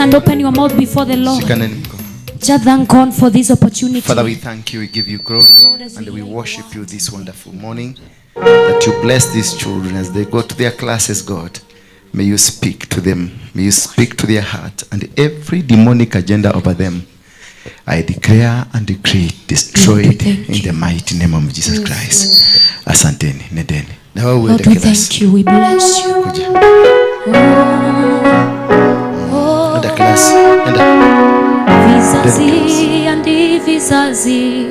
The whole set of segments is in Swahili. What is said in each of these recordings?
and open your mouth before the Lord. Just thank God for this opportunity. Father, we thank you, we give you glory, and we worship you this wonderful morning. That you bless these children as they go to their classes, God. May you speak to them. May you speak to their heart. And every demonic agenda over them, I declare and decree destroyed in the mighty name of Jesus Christ. Asanteni, nedeni. Lord, we thank you. We bless you. Enda class. Enda. Vizazi andi vizazi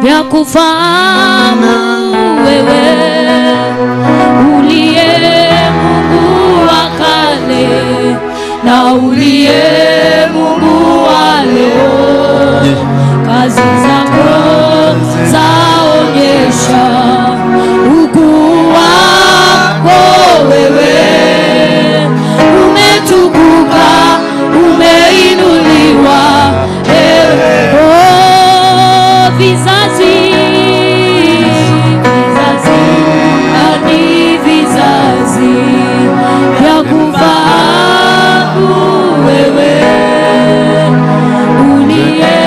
vya kufahamu wewe uliye Mungu wa kale na uliye Mungu wa leo. Kazi zako zaonyesha ukuu wako wewe. Umetukuka, umeinuliwa ewe. Oh, vizazi hadi vizazi vya kufahamu wewe uliye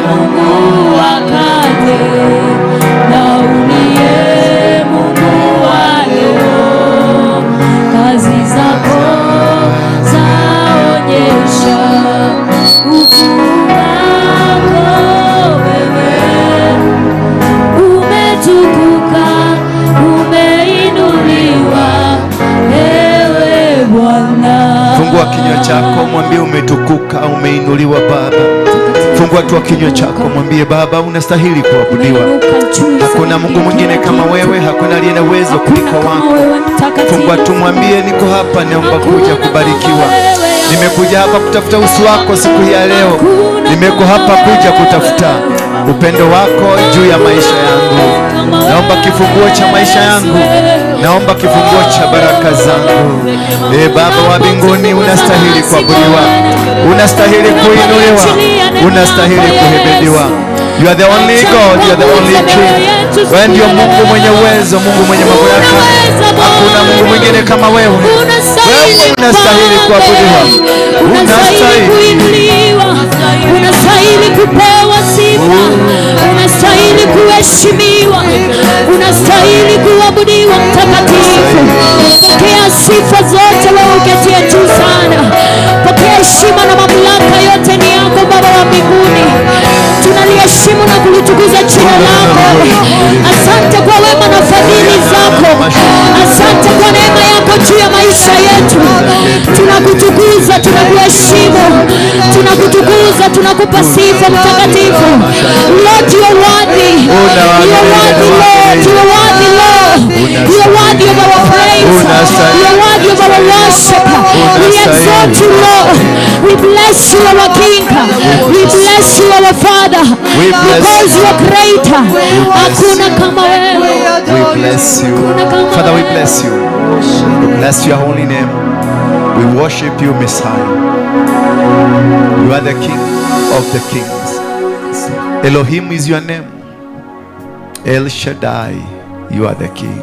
Mungu wa kale na uliye Mungu wa leo. Kazi zako zaonyesha ukuu wako wewe. Umetukuka, umeinuliwa ewe Bwana. Fungua kinywa chako, mwambie umetukuka, umeinuliwa Baba. Fungua tu kinywa chako, mwambie Baba unastahili kuabudiwa. Hakuna Mungu mwingine kama wewe, hakuna aliye na uwezo kuliko wako. Fungua tu, mwambie niko hapa, naomba kuja kubarikiwa. Nimekuja hapa kutafuta uso wako siku ya leo. Nimekuja hapa kuja kutafuta upendo wako juu ya maisha yangu. Naomba kifunguo cha maisha yangu. Naomba kifunguo cha baraka zangu. Baba wa mbinguni, unastahili kuabudiwa. Unastahili kuinuliwa. Unastahili kuhimdiwa. You are the only God, you are the only King. Wewe ndio Mungu mwenye uwezo, Mungu mwenye mamlaka. Hakuna Mungu mwingine kama wewe. Wewe unastahili kuabudiwa. Unastahili kuinuliwa. Unastahili kupewa sifa. Unastahili kuheshimiwa. Unastahili kuabudiwa mtakatifu. Pokea sifa zote wewe uketie juu sana. Pokea heshima na mamlaka yote ni yako Baba wa mbinguni. Tunaliheshimu na kulitukuza jina lako. Asante kwa wema na fadhili zako. Asante kwa neema yako juu ya maisha yetu. Tunakutukuza, tunakuheshimu, tunakutukuza, tunakupa sifa mtakatifu. Lord, you are worthy. You are worthy, Lord. You are worthy, Lord. You are worthy of our praise. You are worthy of our worship. We exalt you, Lord. We bless you, our King. We bless you, our Father. Because you are greater. Hakuna kama wewe. We bless you. Father, we bless you. We bless your holy name. We worship you, Messiah. You are the King of the kings. Elohim is your name. El Shaddai, you are the King.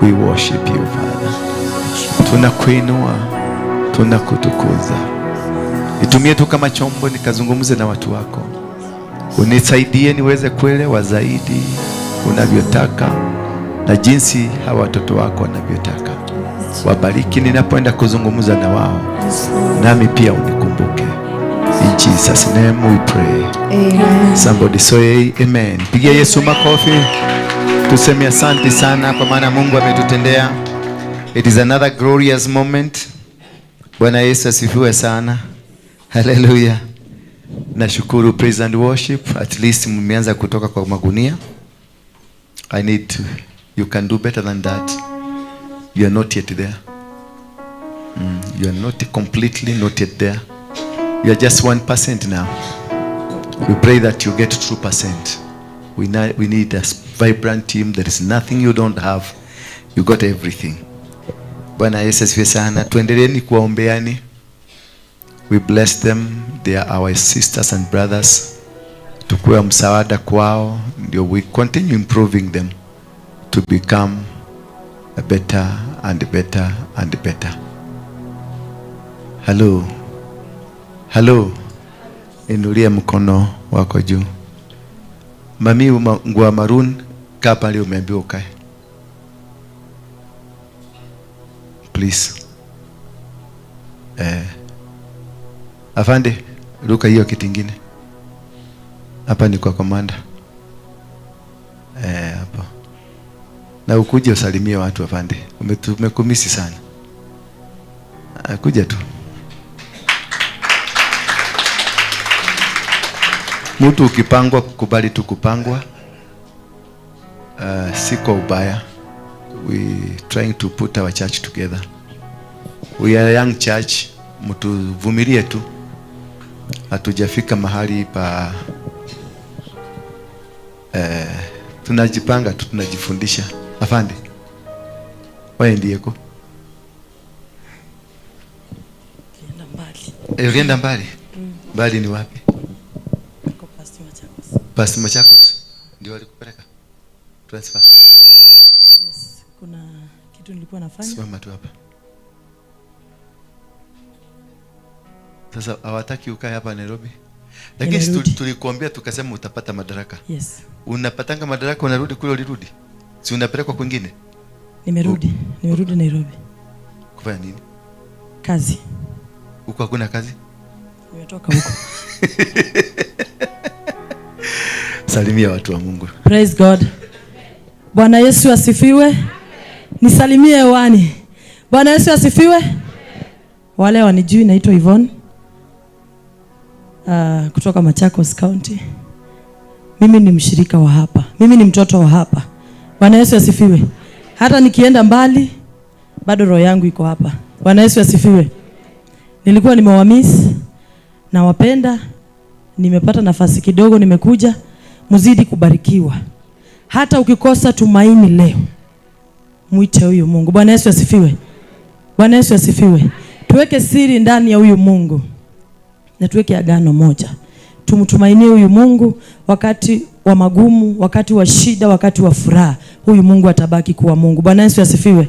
We worship you, Father. Tunakuinua, tunakutukuza. Nitumie tu kama chombo nikazungumze na watu wako. Unisaidie niweze kuelewa zaidi unavyotaka na jinsi hawa watoto wako wanavyotaka. Wabariki ninapoenda kuzungumza na wao. Nami pia unikumbuke. In Jesus' name we pray. Amen. Somebody say amen. Pigia Yesu makofi. Tuseme asante sana kwa maana Mungu ametutendea. It is another glorious moment. Bwana Yesu asifiwe sana. Hallelujah. Nashukuru praise and worship. At least mmeanza kutoka kwa magunia. I need to. You can do better than that. You are not yet there. You are not completely not yet there. You are just 1% now. We pray that you get 2%. We need a vibrant team. There is nothing you don't have. You got everything. Bwana Yesu asifiwe sana. Tuendeleeni kuwaombeani. We bless them. They are our sisters and brothers. Tukue msaada kwao. Ndio we continue improving them to become better and better and better. Hello. Hello. Inulia mkono wako juu. Mami nguo maroon, kaa pale umeambiwa ukae. Please. Afande, ruka hiyo kitu kingine. Hapa ni kwa komanda. Hapa. Na ukuje usalimie watu afande. Umekumisi sana. Kuja tu. Mtu ukipangwa kukubali tu kupangwa. Si kwa ubaya. We trying to put our church together. We are a young church. Mtu vumilie tu. Hatujafika mahali pa tunajipanga tu, tunajifundisha. Afande. Wewe ndiye ukienda mbali. Mbali ni wapi? Past Machakos. Ndio walikupeleka? Transfer. Yes, kuna kitu nilikuwa nafanya. Simama tu hapa. Sasa hawataki ukae hapa Nairobi. Lakini tulikuambia tukasema utapata madaraka. Yes. Unapatanga madaraka unarudi kule ulirudi. Si unapelekwa kwingine? Nimerudi Nairobi. Kufanya nini? Kazi. Huko hakuna kazi? Nimetoka huko. Salimia watu wa Mungu. Praise God. Bwana Yesu asifiwe. Nisalimie hewani. Bwana Yesu asifiwe. Wale wanijui, naitwa Yvonne. Kutoka Machakos County. Mimi ni mshirika wa hapa. Mimi ni mtoto wa hapa. Bwana Yesu asifiwe. Hata nikienda mbali bado roho yangu iko hapa. Bwana Yesu asifiwe. Nilikuwa nimewamiss na wapenda. Nimepata nafasi kidogo nimekuja. Muzidi kubarikiwa. Hata ukikosa tumaini leo, muite huyu Mungu. Bwana Yesu asifiwe. Bwana Yesu asifiwe. Tuweke siri ndani ya huyu Mungu. Na tuweke agano moja. Tumtumainie huyu Mungu wakati wa magumu, wakati wa shida, wakati wa furaha. Huyu Mungu atabaki kuwa Mungu. Bwana Yesu asifiwe.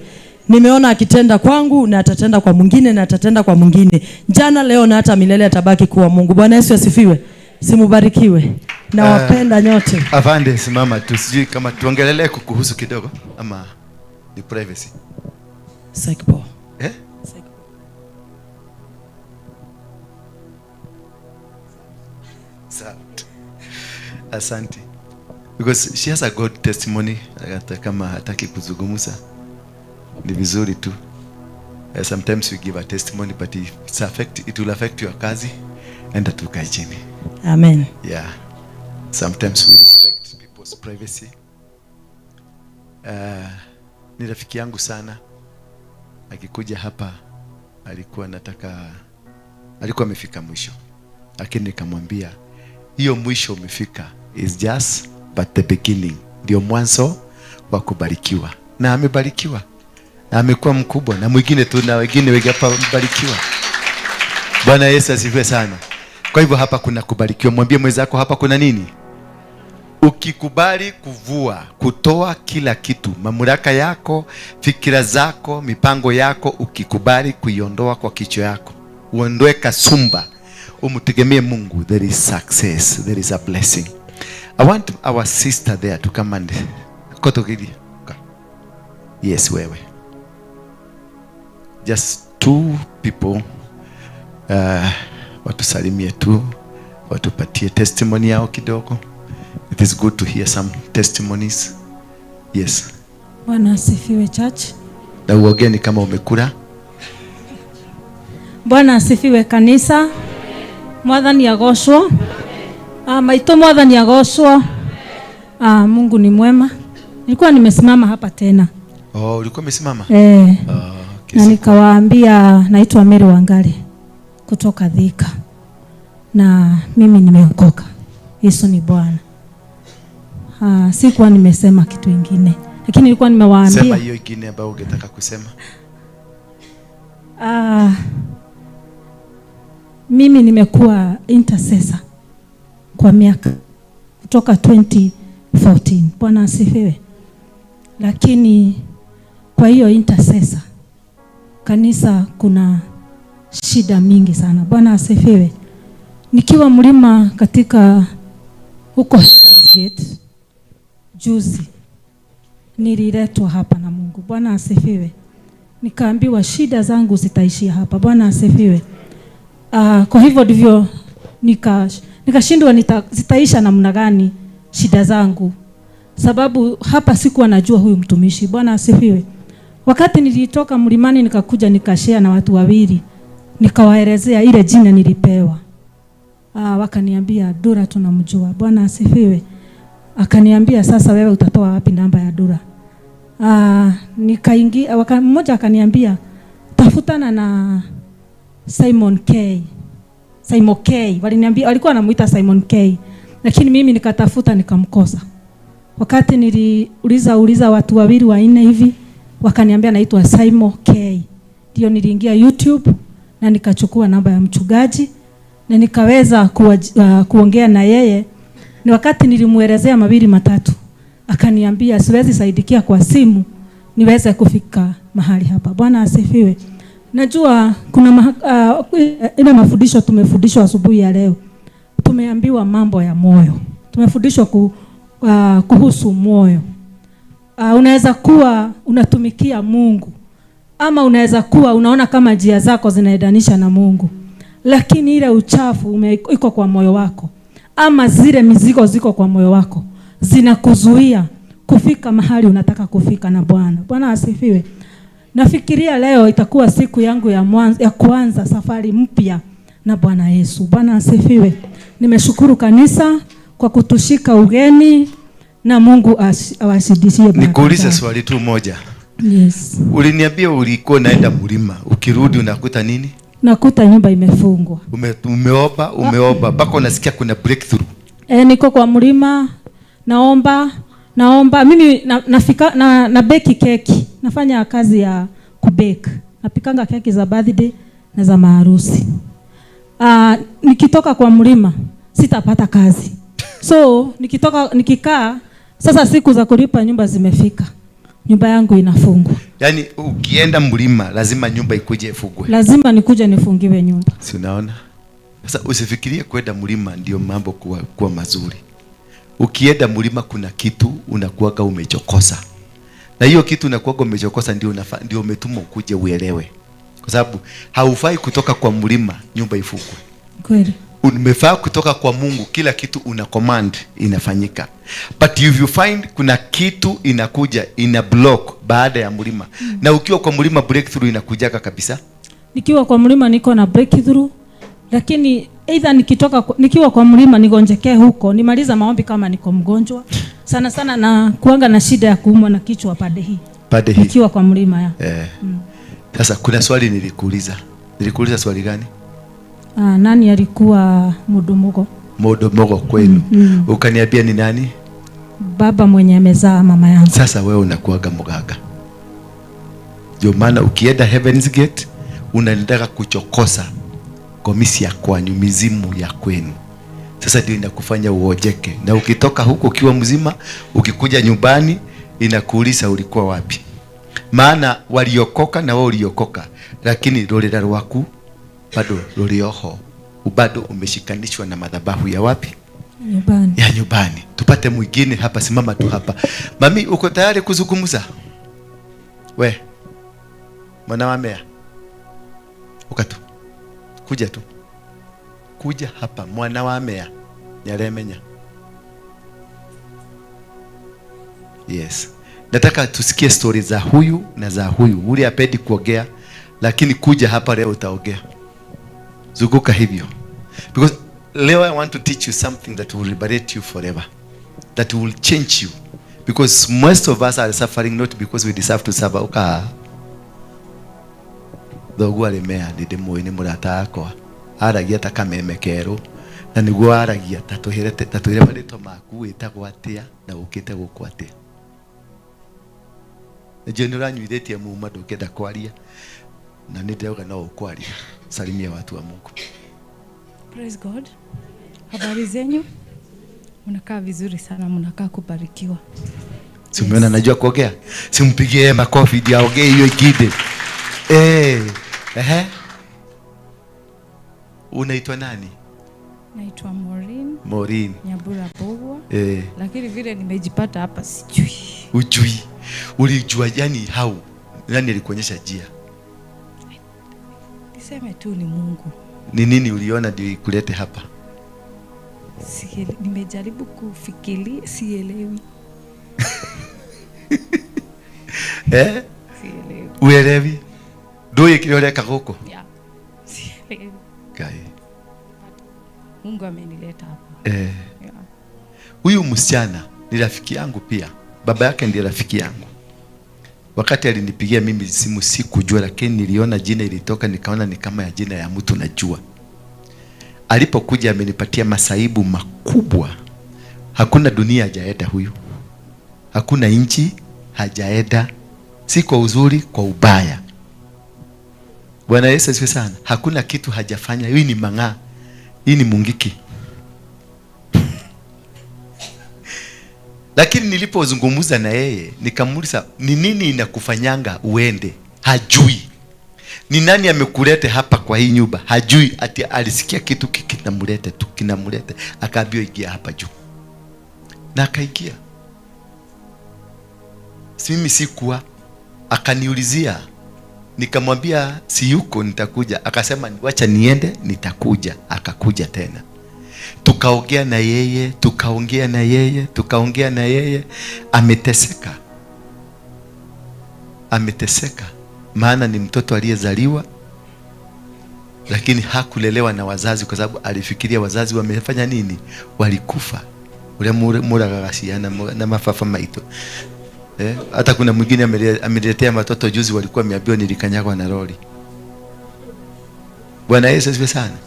Nimeona akitenda kwangu na atatenda kwa mwingine na atatenda kwa mwingine. Jana, leo na hata milele atabaki kuwa Mungu. Bwana Yesu asifiwe. Simubarikiwe. Na wapenda nyote. Afande, simama tu, sijui kama tuongelelee kuhusu kidogo ama ni privacy. Sekpo. Asante. Because she has a good testimony. Hata kama hataki kuzungumza ni vizuri tu. Sometimes we give a testimony but it will affect your kazi. Enda tukae chini. Amen. Yeah. Sometimes we respect people's privacy. Ni rafiki yangu sana. Akikuja hapa alikuwa amefika mwisho. Lakini nikamwambia hiyo mwisho umefika is just but the beginning. Ndio mwanzo wa kubarikiwa. Na amebarikiwa. Na amekuwa mkubwa na mwingine tu na wengine wengi hapa wamebarikiwa. Bwana Yesu asifiwe sana. Kwa hivyo hapa kuna kubarikiwa. Mwambie mwenzako hapa kuna nini? Ukikubali kuvua, kutoa kila kitu, mamlaka yako, fikira zako, mipango yako, ukikubali kuiondoa kwa kichwa yako. Uondoe kasumba. Umtegemee Mungu, there is success, there is a blessing. I want our sister there to come and kotokidi. Yes, wewe. Just two people. Watusalimie tu, watupatie testimony yao kidogo. It is good to hear some testimonies. Yes. Bwana asifiwe church. Na uogeni kama umekula. Bwana asifiwe kanisa. Mwathani agocwo. Maito Mwathani agocwo. Mungu ni mwema. Nilikuwa nimesimama hapa tena. Oh, ulikuwa umesimama? Okay. Na nikawaambia naitwa Mary Wangari kutoka Thika. Na mimi nimeokoka. Yesu ni Bwana. Sikuwa nimesema kitu kingine. Lakini nilikuwa nimewaambia. Sema hiyo kingine ambayo ungetaka kusema. Mimi nimekuwa intercessor kwa miaka kutoka 2014. Bwana asifiwe. Lakini kwa hiyo intercessor kanisa kuna shida mingi sana. Bwana asifiwe. Nikiwa mlima katika huko Heaven's Gate juzi, nililetwa hapa na Mungu. Bwana asifiwe. Nikaambiwa shida zangu zitaishia hapa. Bwana asifiwe. Kwa hivyo ndivyo nikashindwa zitaisha namna gani shida zangu, sababu hapa sikuwa najua huyu mtumishi. Bwana asifiwe. Wakati nilitoka mlimani nikakuja nikashare na watu wawili, nikawaelezea ile jina nilipewa. Wakaniambia Dura tunamjua. Bwana asifiwe. Akaniambia sasa wewe utatoa wapi namba ya Dura? Nikaingia, mmoja akaniambia tafutana na Simon K. Simon K. Waliniambia walikuwa wanamuita Simon K. Lakini mimi nikatafuta nikamkosa. Wakati niliuliza watu wawili wanne hivi, wakaniambia naitwa Simon K. Ndio niliingia YouTube na nikachukua namba ya mchungaji na nikaweza kuongea na yeye. Ni wakati nilimuelezea mawili matatu, akaniambia siwezi saidikia kwa simu, niweze kufika mahali hapa. Bwana asifiwe. Najua kuna ile mafundisho tumefundishwa asubuhi ya leo. Tumeambiwa mambo ya moyo. Tumefundishwa kuhusu moyo. Unaweza kuwa unatumikia Mungu, ama unaweza kuwa unaona kama njia zako zinaendanisha na Mungu, lakini ile uchafu iko kwa moyo wako, ama zile mizigo ziko kwa moyo wako, zinakuzuia kufika mahali unataka kufika na Bwana. Bwana asifiwe. Nafikiria leo itakuwa siku yangu ya kuanza safari mpya na Bwana Yesu. Bwana asifiwe. Nimeshukuru kanisa kwa kutushika ugeni, na Mungu awashidishie baraka. Nikuulize swali tu moja. Yes. Uliniambia ulikuwa naenda mlima, ukirudi unakuta nini? Nakuta nyumba imefungwa. Umeomba mpaka unasikia kuna breakthrough. Niko kwa mlima naomba mimi nafika na bake keki. Nafanya kazi ya kubake. Napikanga keki za birthday na za maharusi. Nikitoka kwa mlima sitapata kazi. So nikikaa sasa, siku za kulipa nyumba zimefika. Nyumba yangu inafungwa. Yaani ukienda mlima lazima nyumba ikuje ifungwe. Lazima nikuje nifungiwe nyumba. Si unaona? Sasa usifikirie kwenda mlima ndio mambo kuwa mazuri. Ukienda mlima kuna kitu unakuaga umechokosa. Na hiyo kitu unakuaga umechokosa ndio umetumwa ukuje uelewe. Kwa sababu haufai kutoka kwa mlima nyumba ifungwe. Kweli. Umefaa kutoka kwa Mungu, kila kitu una command inafanyika. But if you find kuna kitu inakuja ina block baada ya mlima. Na ukiwa kwa mlima breakthrough inakujaga kabisa. Nikiwa kwa mlima niko na breakthrough, lakini either nikiwa kwa mlima nigonjekee huko, nimaliza maombi kama niko mgonjwa. Sana na kuanga na shida ya kuumwa na kichwa pande hii. Nikiwa kwa mlima ya. Sasa kuna swali nilikuuliza. Nilikuuliza swali gani? Nani alikuwa Mudomogo? Mudomogo kwenu. Ukaniambia ni nani? Baba mwenye amezaa mama yangu. Sasa wewe unakuaga mganga. Ndio maana ukienda Heaven's Gate unaendelea kuchokosa komisi ya kwanyu, mizimu ya kwenu. Sasa ndio inakufanya uojeke. Na ukitoka huko ukiwa mzima, ukikuja nyumbani inakuuliza ulikuwa wapi. Maana waliokoka na wao uliokoka, lakini rorera rwaku bado rorioho. Bado umeshikanishwa na madhabahu ya wapi? Nyumbani. Ya nyumbani. Tupate mwingine hapa, simama tu hapa. Mami, uko tayari kuzungumza? We. Mwana wa Mea. Ukatu. Kuja tu. Kuja hapa, mwana wa Mea. Nyaremenya. Yes. Nataka tusikie story za huyu na za huyu. Ule apendi kuongea, lakini kuja hapa leo utaongea. Zunguka hivyo. Because leo I want to teach you something that will liberate you forever. That will change you. Because most of us are suffering not because we deserve to suffer. Thoguo arimea ndinde muini murata akwa. Aragia ta kameme kero. Na niguo aragia tatuire marito maku witagwo atia na ukite guku atia. General nyuithetie muuma ndukenda kwaria. Na nindeuga no ukwaria. Salimia watu wa Mungu. Praise God. Habari zenyu? Mnakaa vizuri sana, mnakaa kubarikiwa. Simeona najua kuongea. Simpigie makofi ndio aongee hiyo ikide. Unaitwa nani? Naitwa Maureen. Maureen. Nyambura Bogwa. Lakini vile nimejipata hapa sijui. Ujui. Ulijua yani how? Nani alikuonyesha njia? Niseme tu ni Mungu. Ni nini uliona ndio ikulete hapa? Nimejaribu kufikiria, sielewi. Sielewi. Uelewi? Ndio ikiloleka huko? Yeah. Sielewi. Kai. Mungu amenileta hapa. Yeah. Huyu msichana ni rafiki yangu pia. Baba yake ndiye rafiki yangu. Wakati alinipigia mimi simu sikujua, lakini niliona jina ilitoka nikaona ni kama ya jina ya mtu najua. Alipokuja amenipatia masaibu makubwa. Hakuna dunia hajaenda huyu. Hakuna nchi hajaenda, si kwa uzuri, kwa ubaya. Bwana Yesu asifiwe sana. Hakuna kitu hajafanya. Hii ni mang'aa. Hii ni mungiki. Lakini nilipozungumza na yeye nikamuuliza ni nini inakufanyanga uende? Hajui. Ni nani amekuleta hapa kwa hii nyumba? Hajui. Ati alisikia kitu kinamleta tu, kinamleta. Akaambiwa ingia hapa juu. Na akaingia. Mimi sikuwa. Akaniulizia. Nikamwambia si yuko nitakuja. Akasema wacha niende nitakuja. Akakuja tena. Tukaongea na yeye, ameteseka. Maana ni mtoto aliyezaliwa lakini hakulelewa na wazazi kwa sababu alifikiria wazazi wamefanya nini? Walikufa. Ule muragasiana na mafafa maito. Hata kuna mwingine ameletea watoto juzi walikuwa wameambiwa nilikanyagwa na lori. Bwana Yesu asifiwe sana.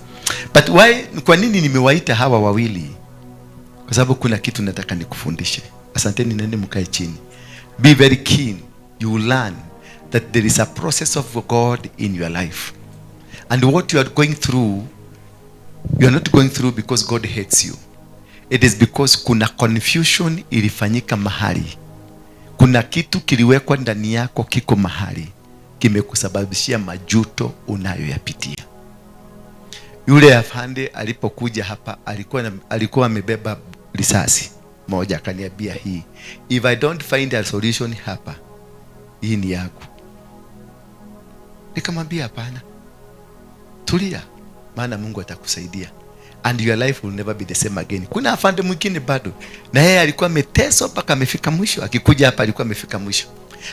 But why, kwa nini nimewaita hawa wawili? Kwa sababu kuna kitu nataka nikufundishe. Asanteni, nende mkae chini. Be very keen. You learn that there is a process of God in your life. And what you are going through, you are not going through because God hates you. It is because kuna confusion ilifanyika mahali. Kuna kitu kiliwekwa ndani yako kiko mahali. Kimekusababishia majuto unayoyapitia. Yule afande alipokuja hapa alikuwa amebeba risasi moja, akaniambia hii, if I don't find a solution hapa, hii ni yako. Nikamwambia hapana, tulia, maana Mungu atakusaidia and your life will never be the same again. Kuna afande mwingine bado na yeye alikuwa ameteswa mpaka amefika mwisho. Akikuja hapa alikuwa amefika mwisho.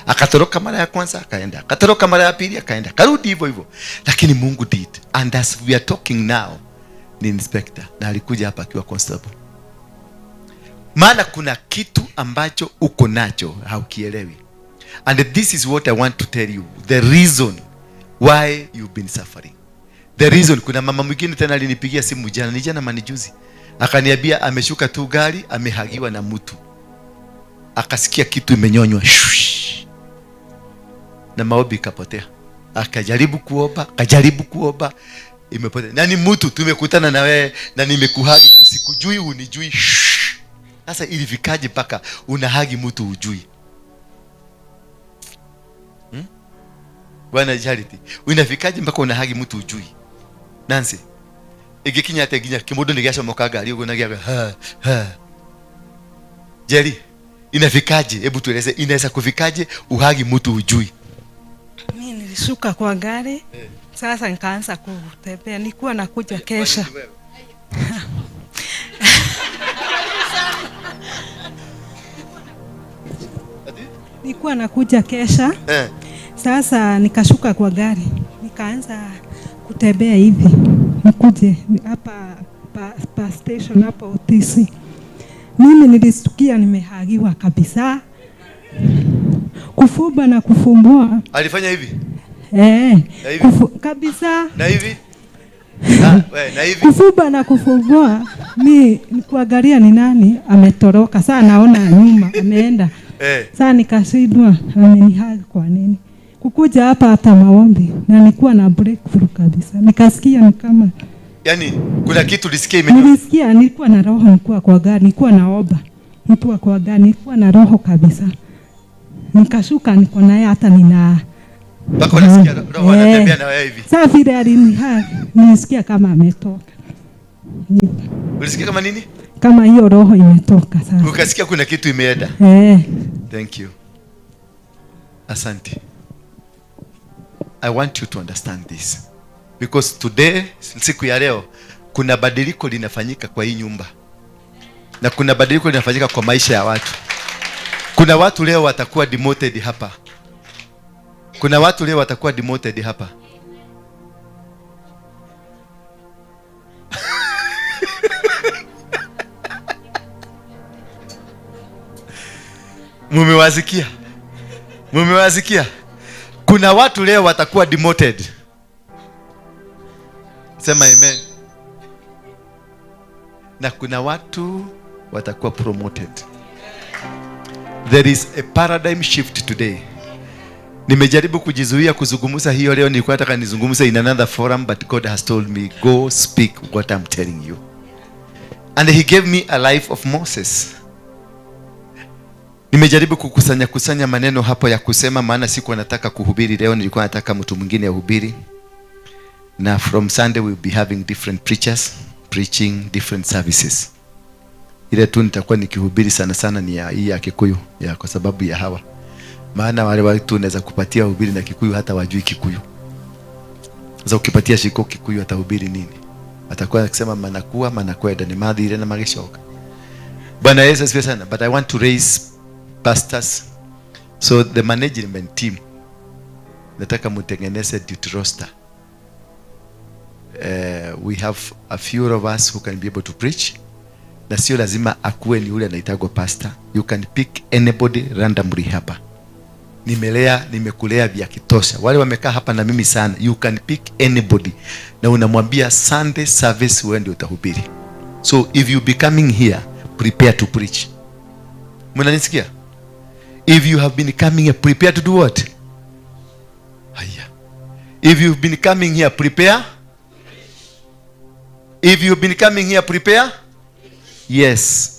Akatoroka mara ya kwanza akaenda, akatoroka mara ya pili akaenda, karudi hivyo hivyo. Lakini Mungu did. And as we are talking now, ni inspector na alikuja hapa akiwa constable. Maana kuna kitu ambacho uko nacho haukielewi. And this is what I want to tell you, the reason why you've been suffering. The reason, kuna mama mwingine tena alinipigia simu jana manijuzi. Akaniambia ameshuka tu gari, amehagiwa na mtu. Akasikia kitu imenyonywa. Na maombi kapotea. Akajaribu kuomba, imepotea. Nani mtu tumekutana na wewe na nimekuhagi, usikujui unijui. Sasa ilifikaje mpaka unahagi mtu ujui? Bwana Charity, unafikaje mpaka unahagi mtu ujui? Nancy, igikinya teginya kimodo nigasha mokaga ali ugonagia Jerry, inafikaje? Hebu tueleze, inaweza kufikaje uhagi mtu ujui? Mimi nilishuka kwa gari. Sasa nikaanza kutembea. Nilikuwa nakuja kesha. Nilikuwa nakuja kesha. Sasa nikashuka kwa gari. Nikaanza kutembea hivi. Nikuje hapa pa station hapa OTC. Mimi nilistukia nimehagiwa kabisa. Kufumba na kufumbua. Alifanya hivi? Kabisa. Na hivi? Na hivi? Kufumba na kufumbua. Mimi kuangalia ni nani ametoroka. Sasa naona nyuma ameenda. Sasa nikashindwa amenihagi kwa nini? Kukuja hapa hata maombi na nilikuwa na breakthrough kabisa. Nikasikia ni kama, yani kuna kitu ulisikia nilisikia, nilikuwa na roho, nilikuwa kwa gari, nilikuwa naomba. Nilikuwa kwa gari, nilikuwa na roho kabisa. Nikashuka niko naye hata Mpaka unasikia roho anatembea na wewe hivi. Sasa vile alinihag, nilisikia kama ametoka. Ulisikia kama nini? Kama hiyo roho imetoka sasa. Ukasikia kuna kitu imeenda. Thank you. Asante. I want you to understand this. Because today, siku ya leo, kuna badiliko linafanyika kwa hii nyumba. Na kuna badiliko linafanyika kwa maisha ya watu. Kuna watu leo watakuwa demoted hapa. Kuna watu leo watakuwa demoted hapa. Mumewazikia? Mumewazikia? Kuna watu leo watakuwa demoted. Sema amen. Na kuna watu watakuwa promoted. There is a paradigm shift today. Nimejaribu kujizuia kuzungumza hiyo leo, nilikuwa nataka nizungumze in another forum, but God has told me go speak what I'm telling you. And he gave me a life of Moses. Nimejaribu kusanya maneno hapo ya kusema, maana sikuwa nataka kuhubiri leo, nilikuwa nataka mtu mwingine ahubiri. Na from Sunday we'll be having different preachers preaching different services. Ile tu nitakuwa nikihubiri sana sana ni hii ya Kikuyu, ya kwa sababu ya hawa. Maana wale watu unaweza kupatia hubiri na Kikuyu hata wajui Kikuyu. Sasa ukipatia Shiko Kikuyu atahubiri nini? Atakuwa akisema manakwenda ni madhi ile na mageshoka. Bwana Yesu asifiwe sana. But I want to raise pastors. So the management team, nataka mutengeneze duty roster. We have a few of us who can be able to preach. Na sio lazima akuwe ni yule anaitagwa pastor. You can pick anybody randomly hapa. Nimekulea vya kitosha. Wale wamekaa hapa na mimi sana. You can pick anybody. Na unamwambia Sunday service wewe ndio utahubiri. So if you be coming here, prepare to preach. Mnanisikia? If you have been coming here, prepare to do what? Haya. If you've been coming here, prepare. If you've been coming here, prepare. Yes.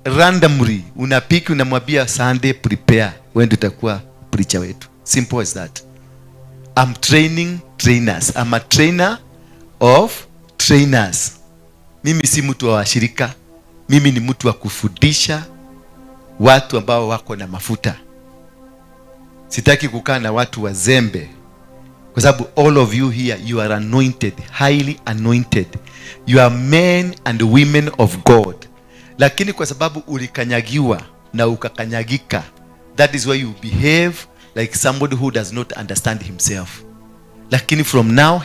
Randomly unapiki unamwambia Sunday prepare, wewe ndio utakuwa preacher wetu. Simple as that. I'm training trainers. I'm a trainer of trainers. Mimi si mtu wa washirika. Mimi ni mtu wa kufundisha watu ambao wako na mafuta. Sitaki kukaa na watu wazembe. Kwa sababu all of you here, you are anointed, highly anointed. You are men and women of God. Lakini kwa sababu ulikanyagiwa na ukakanyagika, that is why you behave like somebody who does not understand himself. Lakini from now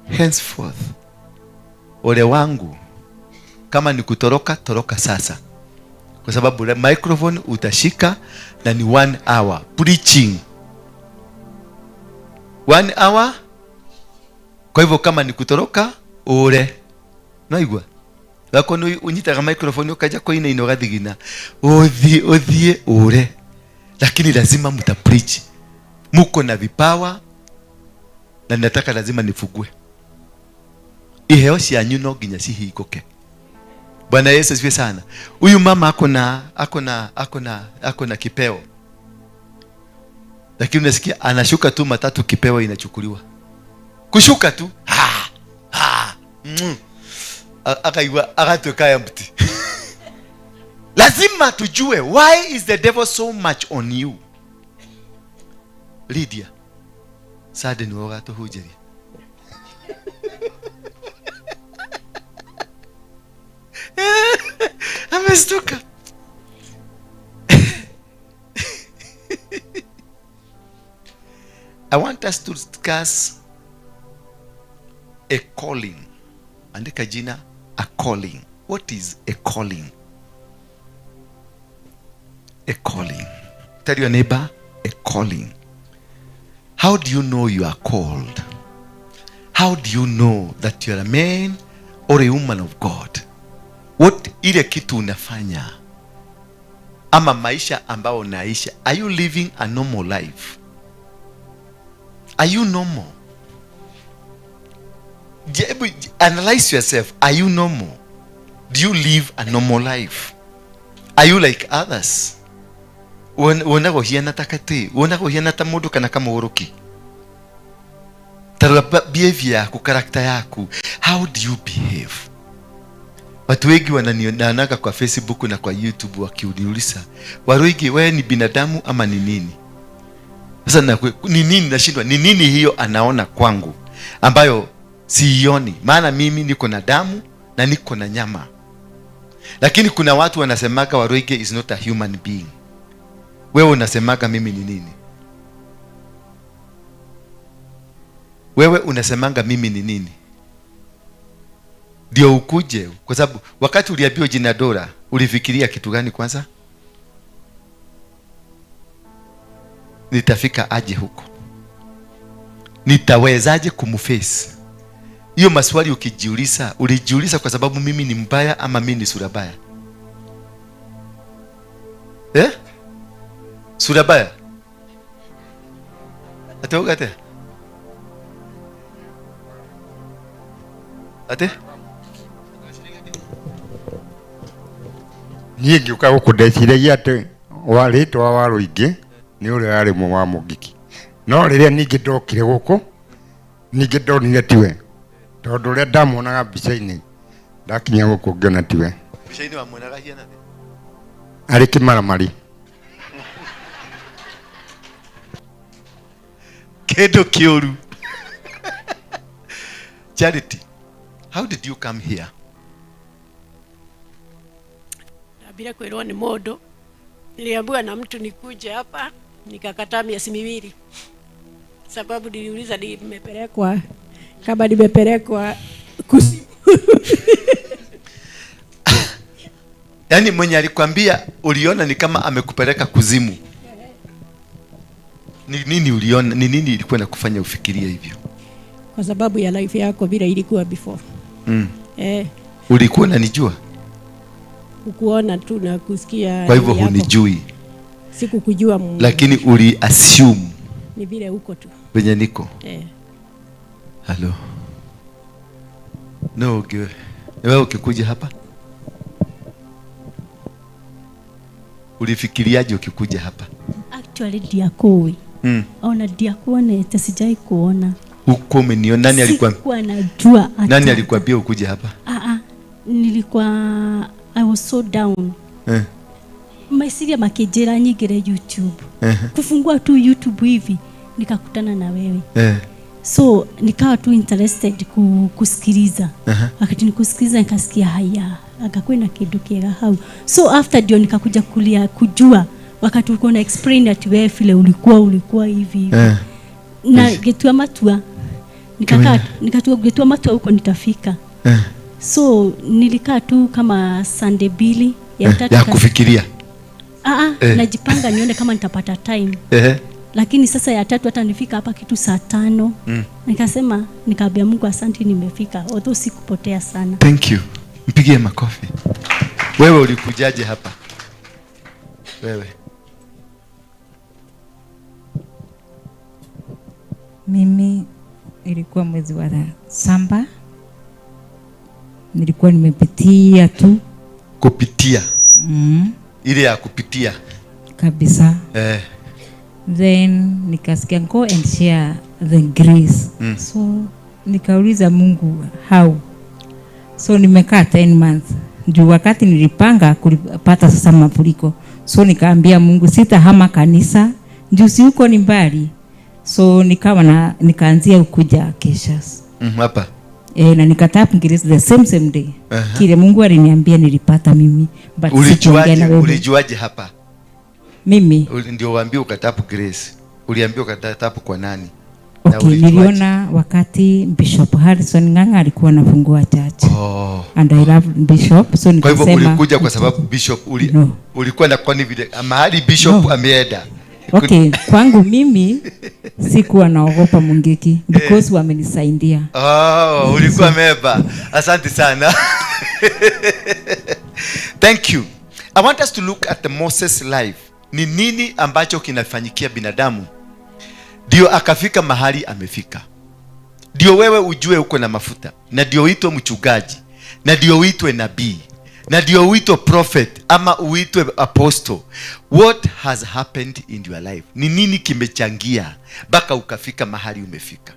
henceforth, ole wangu, kama ni kutoroka, toroka sasa. Kwa sababu microphone utashika na ni 1 hour preaching. 1 hour. Kwa hivyo kama ni kutoroka, ore. Naigwa. Wako no unyitaga microphone ukaja kwa ina inogathigina. Othie ore. Lakini lazima mtapreach. Muko na vipawa na nataka lazima nifugue. Iheo cianyu no nginya cihingũke. Bwana Yesu asifiwe sana. Huyu mama ako na kipeo. Lakini unasikia anashuka tu matatu, kipeo inachukuliwa. Kushuka tu. Akaigwa agatweka empty. Lazima tujue why is the devil so much on you. Lydia. Sade ni wogato hujeri. Amestuka. I want us to discuss a calling. Andika jina, a calling. What is a calling? A calling. Tell your neighbor, a calling. How do you know you are called? How do you know that you are a man or a woman of God? What ile kitu unafanya ama maisha ambao unaisha, are you living a normal life? Are you normal? Analyze yourself. Are you normal? Do you live a normal life? Are you like others? Uonago hiana takati, uonago hiana ta mundu kana kama uruki. Tarua behavior yako, character yako. How do you behave? Watu wengi wananiona kwa Facebook na kwa YouTube wakiuliza, Waruigi wewe ni binadamu ama ni nini? Sasa ni nini nashindwa? Ni nini hiyo anaona kwangu ambayo siioni? Maana mimi niko na damu na niko na nyama. Lakini kuna watu wanasemaga Waruigi is not a human being. Wewe unasemaga mimi ni nini? Wewe unasemanga mimi ni nini? Ndio ukuje, kwa sababu wakati uliambiwa jina Dora, ulifikiria kitu gani kwanza? Nitafika aje huko? Nitawezaje kumface? Hiyo maswali ukijiuliza, ulijiuliza kwa sababu mimi ni mbaya ama mimi ni sura baya? Sura baya? Ate? Niĩ ngĩũka gũkũndeciragia atĩ warĩtwa wa Waruigi nĩ ũrĩa arĩ wa Mũngiki, no rĩrĩa ningĩ ndokire gũkũ ningĩ ndonire tiwe, tondũ ũrĩa ndamuonaga mbica-inĩ ndakinya gũkũ ngĩona tiwe. Mbica-inĩ wamuonaga hiana arĩ kĩmaramari. Kĩndũ kĩũru. Charity, how did you come here? Bila kuelewa ni modo. Niliambiwa na mtu nikuje hapa, nikakataa miezi miwili. Sababu niliuliza nimepelekwa kama nimepelekwa kuzimu. Yaani mwenye alikwambia uliona ni kama amekupeleka kuzimu. Ni nini uliona? Ni nini ilikuwa inakufanya ufikirie hivyo? Kwa sababu ya life yako vile ilikuwa before. Ulikuwa unanijua? Ukuona tu na kusikia. Kwa hivyo hunijui. Sikukujua lakini uli assume ni vile uko tu. Venye niko. Hello. No, wewe ukikuja hapa? Ulifikiriaje ukikuja hapa? Actually diakoi. Ona diakone sijai kuona. Uko umeniona? Nani alikuwa? Sikuwa najua. Nani alikuambia ukuje hapa? Nilikuwa I was so down. Maisiria makejera nyingire YouTube. Kufungua tu YouTube hivi nikakutana na wewe. So nikawa tu interested kusikiliza. Wakati nikusikiliza nikasikia haya, akakuwa na kitu kiega hau. So after ndio nikakuja kujua wakati ulikuwa na explain ati wewe vile ulikuwa hivi. Na getua matua. Nikatua getua matua huko nitafika. So nilikaa tu kama Sunday Billy ya kufikiria. Najipanga nione kama nitapata time. Lakini sasa ya tatu hata nifika hapa kitu saa 5. Nikasema nikaambia Mungu asante nimefika. Although sikupotea sana. Thank you. Mpigie makofi. Wewe ulikujaje hapa? Wewe. Mimi ilikuwa mwezi wa Samba. Nilikuwa nimepitia tu. Kupitia? Ile ya kupitia. Kabisa. Then nikasikia go and share the grace. So nikauliza Mungu how. So nimekaa 10 months. Juu wakati nilipanga kulipata sasa mafuriko. So nikaambia Mungu sitahama kanisa. Juu si uko ni mbali. So nikaanzia ukuja Keshas. Hapa. Na nikatap ngirisi the same day. Kile Mungu aliniambia nilipata mimi. But ulijuaje hapa? Mimi. Ndio waambie ukatapu grace. Uliambiwa ukatapu kwa nani? Okay, niliona wakati Bishop Harrison Ng'ang'a alikuwa anafungua church. And I love Bishop. So kwa hivyo ulikuja kwa sababu Bishop ulikuwa na kwani vile mahali Bishop ameenda. Okay, kwangu mimi sikuwa naogopa Mungiki because wamenisaidia. Ulikuwa meba. Asante sana. Thank you. I want us to look at the Moses life. Ni nini ambacho kinafanyikia binadamu ndio akafika mahali amefika? Ndio wewe ujue uko na mafuta, na ndio uitwe mchungaji, na ndio uitwe nabii. na ndio uitwe prophet ama uitwe apostle. What has happened in your life? Ni nini kimechangia mpaka ukafika mahali umefika?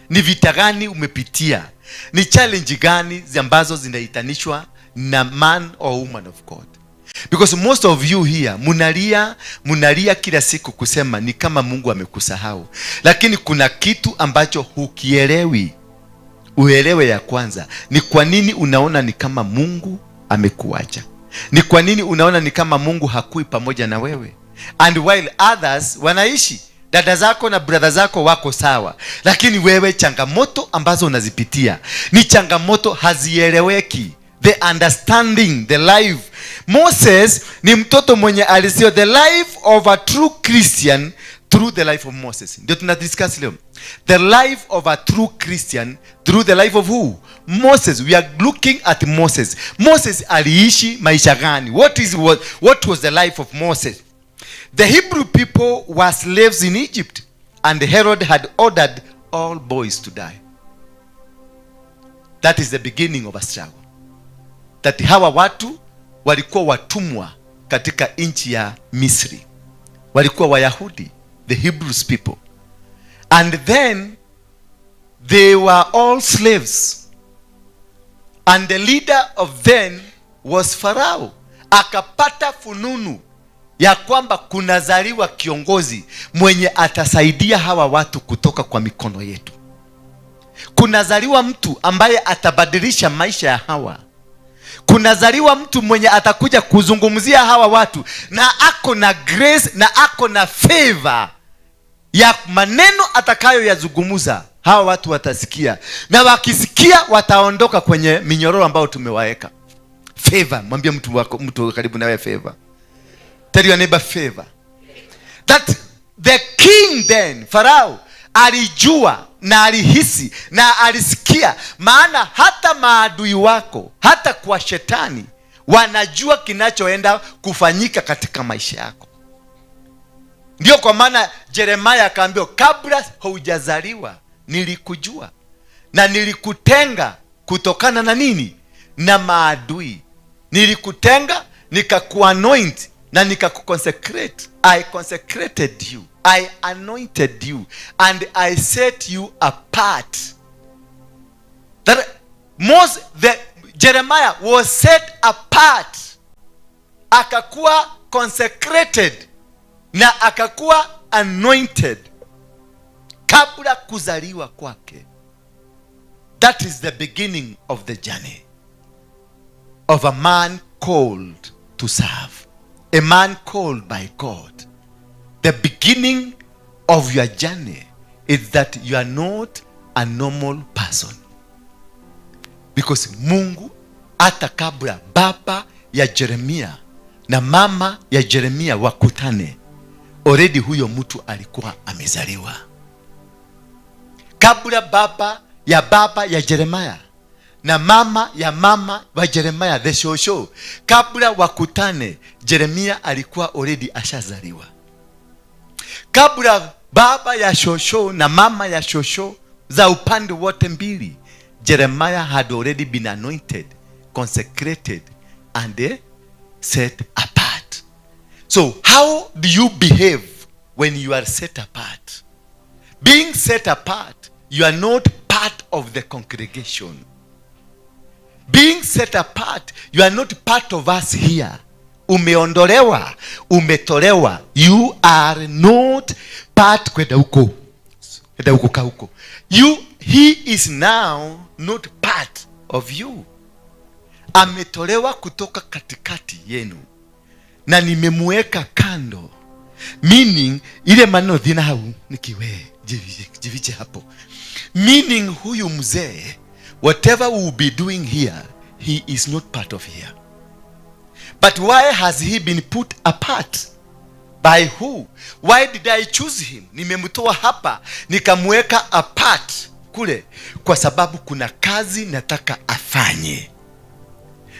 Ni vita gani umepitia? Ni challenge gani ambazo zinahitanishwa na man or woman of God? Because most of you here munalia kila siku kusema ni kama Mungu amekusahau. Lakini kuna kitu ambacho hukielewi. Uelewe ya kwanza, ni kwa nini unaona ni kama Mungu amekuacha? Ni kwa nini unaona ni kama Mungu hakui pamoja na wewe? And while others wanaishi, dada zako na brother zako wako sawa, lakini wewe changamoto ambazo unazipitia ni changamoto hazieleweki. The understanding, the life. Moses ni mtoto mwenye alisio the life of a true Christian through the life of Moses. Ndio tunadiscuss leo. The life of a true Christian through the life of who? Moses. We are looking at Moses. Moses aliishi maisha gani? What was the life of Moses? The Hebrew people were slaves in Egypt, and Herod had ordered all boys to die. That is the beginning of a struggle. That hawa watu walikuwa watumwa katika nchi ya Misri. Walikuwa Wayahudi, the Hebrews people. And then they were all slaves. And the leader of them was Pharaoh. Akapata fununu ya kwamba kunazaliwa kiongozi mwenye atasaidia hawa watu kutoka kwa mikono yetu. Kunazaliwa mtu ambaye atabadilisha maisha ya hawa. Kunazaliwa mtu mwenye atakuja kuzungumzia hawa watu na ako na grace na ako na favor ya maneno atakayo yazungumza. Hawa watu watasikia, na wakisikia wataondoka kwenye minyororo ambao tumewaeka. Favor, mwambie mtu karibu nawe favor. Tell your neighbor favor. That the king then, Pharaoh, alijua na alihisi na alisikia, maana hata maadui wako, hata kwa shetani, wanajua kinachoenda kufanyika katika maisha yako. Ndio kwa maana Yeremia akaambiwa, kabla hujazaliwa nilikujua na nilikutenga kutokana na nini? Na maadui. Nilikutenga, nikakuanoint na nikakuconsecrate. I consecrated you, I anointed you, and I set you apart. That Jeremiah was set apart, akakuwa consecrated na akakuwa anointed kabla kuzaliwa kwake. That is the beginning of the journey of a man called to serve, a man called by God. The beginning of your journey is that you are not a normal person. Because Mungu hata kabla baba ya Jeremia na mama ya Jeremia wakutane, already huyo mtu alikuwa amezaliwa. Kabla baba ya Jeremia na mama wa Jeremia, the shosho, kabla wakutane, Jeremia alikuwa already ashazaliwa. Kabla baba ya shosho na mama ya shosho za upande wote mbili, Jeremiah had already been anointed, consecrated, and set apart. So how do you behave when you are set apart? Being set apart, you are not part of the congregation. Being set apart, you are not part of us here. Umeondolewa, umetolewa. You are not part kwenda huko. He is now not part of you. Ametolewa kutoka katikati yenu na nimemuweka kando. Meaning ile maneno dhina hau nikiwe jiviche hapo. Meaning huyu mzee, whatever we will be doing here, he is not part of here. But why has he been put apart? By who? Why did I choose him? Nimemtoa hapa nikamweka apart kule kwa sababu kuna kazi nataka afanye.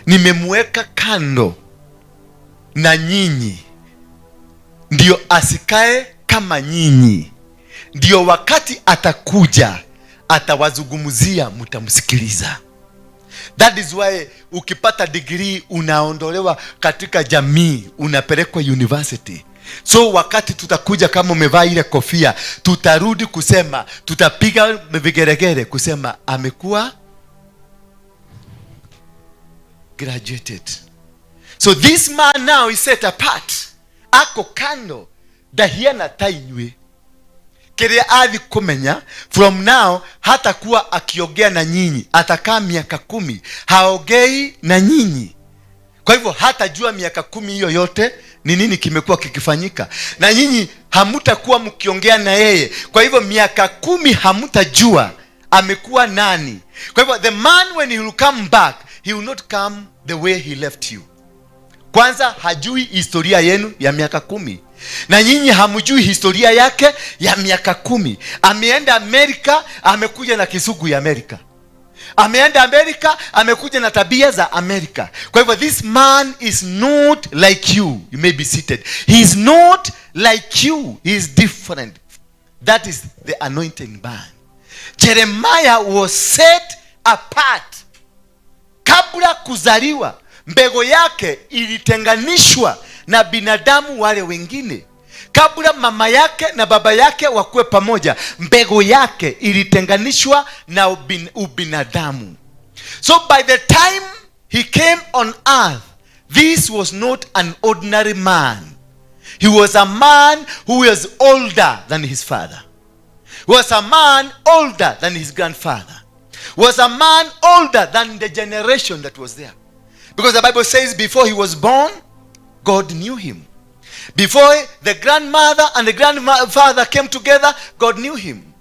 Nimemweka kando na nyinyi ndio asikae kama nyinyi. Ndio wakati atakuja atawazungumzia mtamsikiliza. That is why ukipata degree unaondolewa katika jamii, unapelekwa university. So wakati tutakuja kama umevaa ile kofia, tutarudi kusema, tutapiga vigeregere kusema amekuwa graduated. So this man now is set apart. Ako kando dahiana tainywe. Kile adhi kumenya, from now hata kuwa akiongea na nyinyi, atakaa miaka 10 haogei na nyinyi. Kwa hivyo hata jua miaka 10 hiyo yote ni nini kimekuwa kikifanyika, na nyinyi hamutakuwa mkiongea na yeye. Kwa hivyo miaka 10 hamutajua amekuwa nani. Kwa hivyo the man when he will come back, he will not come the way he left you. Kwanza hajui historia yenu ya miaka 10, na nyinyi hamjui historia yake ya miaka 10. Ameenda Amerika, amekuja na kisugu ya Amerika. Ameenda Amerika, amekuja na tabia za Amerika. Kwa hivyo this man is not like you. You may be seated. He is not like you. He is different. That is the anointing man. Jeremiah was set apart. Kabla kuzaliwa, mbego yake ilitenganishwa na binadamu wale wengine. Kabla mama yake na baba yake wakuwe pamoja, mbego yake ilitenganishwa na ubinadamu. So by the time he came on earth, this was not an ordinary man. He was a man who was older than his father. He was a man older than his grandfather. He was a man older than the generation that was there. Because the Bible says before he was born, God knew him. Before the grandmother and the grandfather came together, God knew him.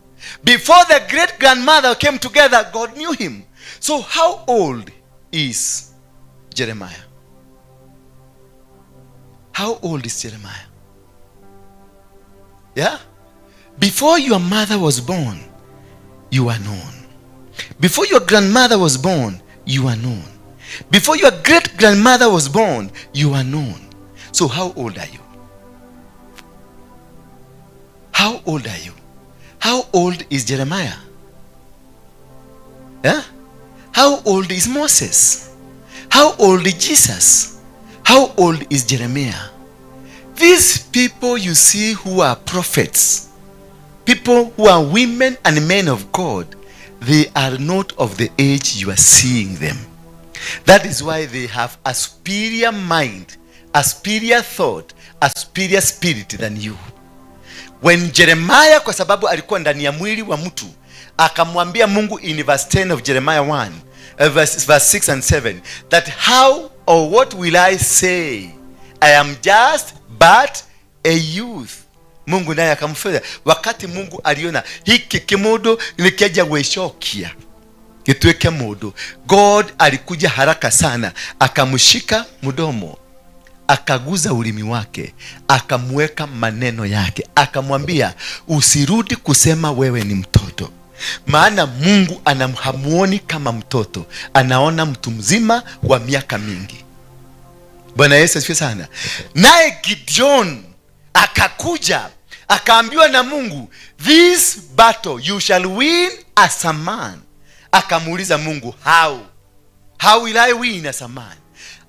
Before the great-grandmother came together, God knew him. So how old is Jeremiah? How old is Jeremiah? Yeah? Before your mother was born, you are known. Before your grandmother was born, you are known. Before your great-grandmother was born, you are known. So how old are you? How old are you? How old is Jeremiah? Yeah? How old is Moses? How old is Jesus? How old is Jeremiah? These people you see who are prophets, people who are women and men of God, they are not of the age you are seeing them. That is why they have a superior mind, a superior thought, a superior spirit than you. When Jeremiah, kwa sababu alikuwa ndani ya mwili wa mtu, akamwambia Mungu in verse 10 of Jeremiah 1, verse 6 and 7, that how or what will I say? I am just but a youth. Mungu naye akamfanya. Wakati Mungu aliona hiki kimodo nikija kueshokia kitweke modo, God alikuja haraka sana, akamshika mdomo, akaguza ulimi wake, akamweka maneno yake, akamwambia usirudi kusema wewe ni mtoto. Maana Mungu hamuoni kama mtoto, anaona mtu mzima wa miaka mingi. Bwana Yesu asifiwe sana. Naye Gideon akakuja, akaambiwa na Mungu, this battle you shall win as a man. Akamuuliza Mungu, how will I win as a man?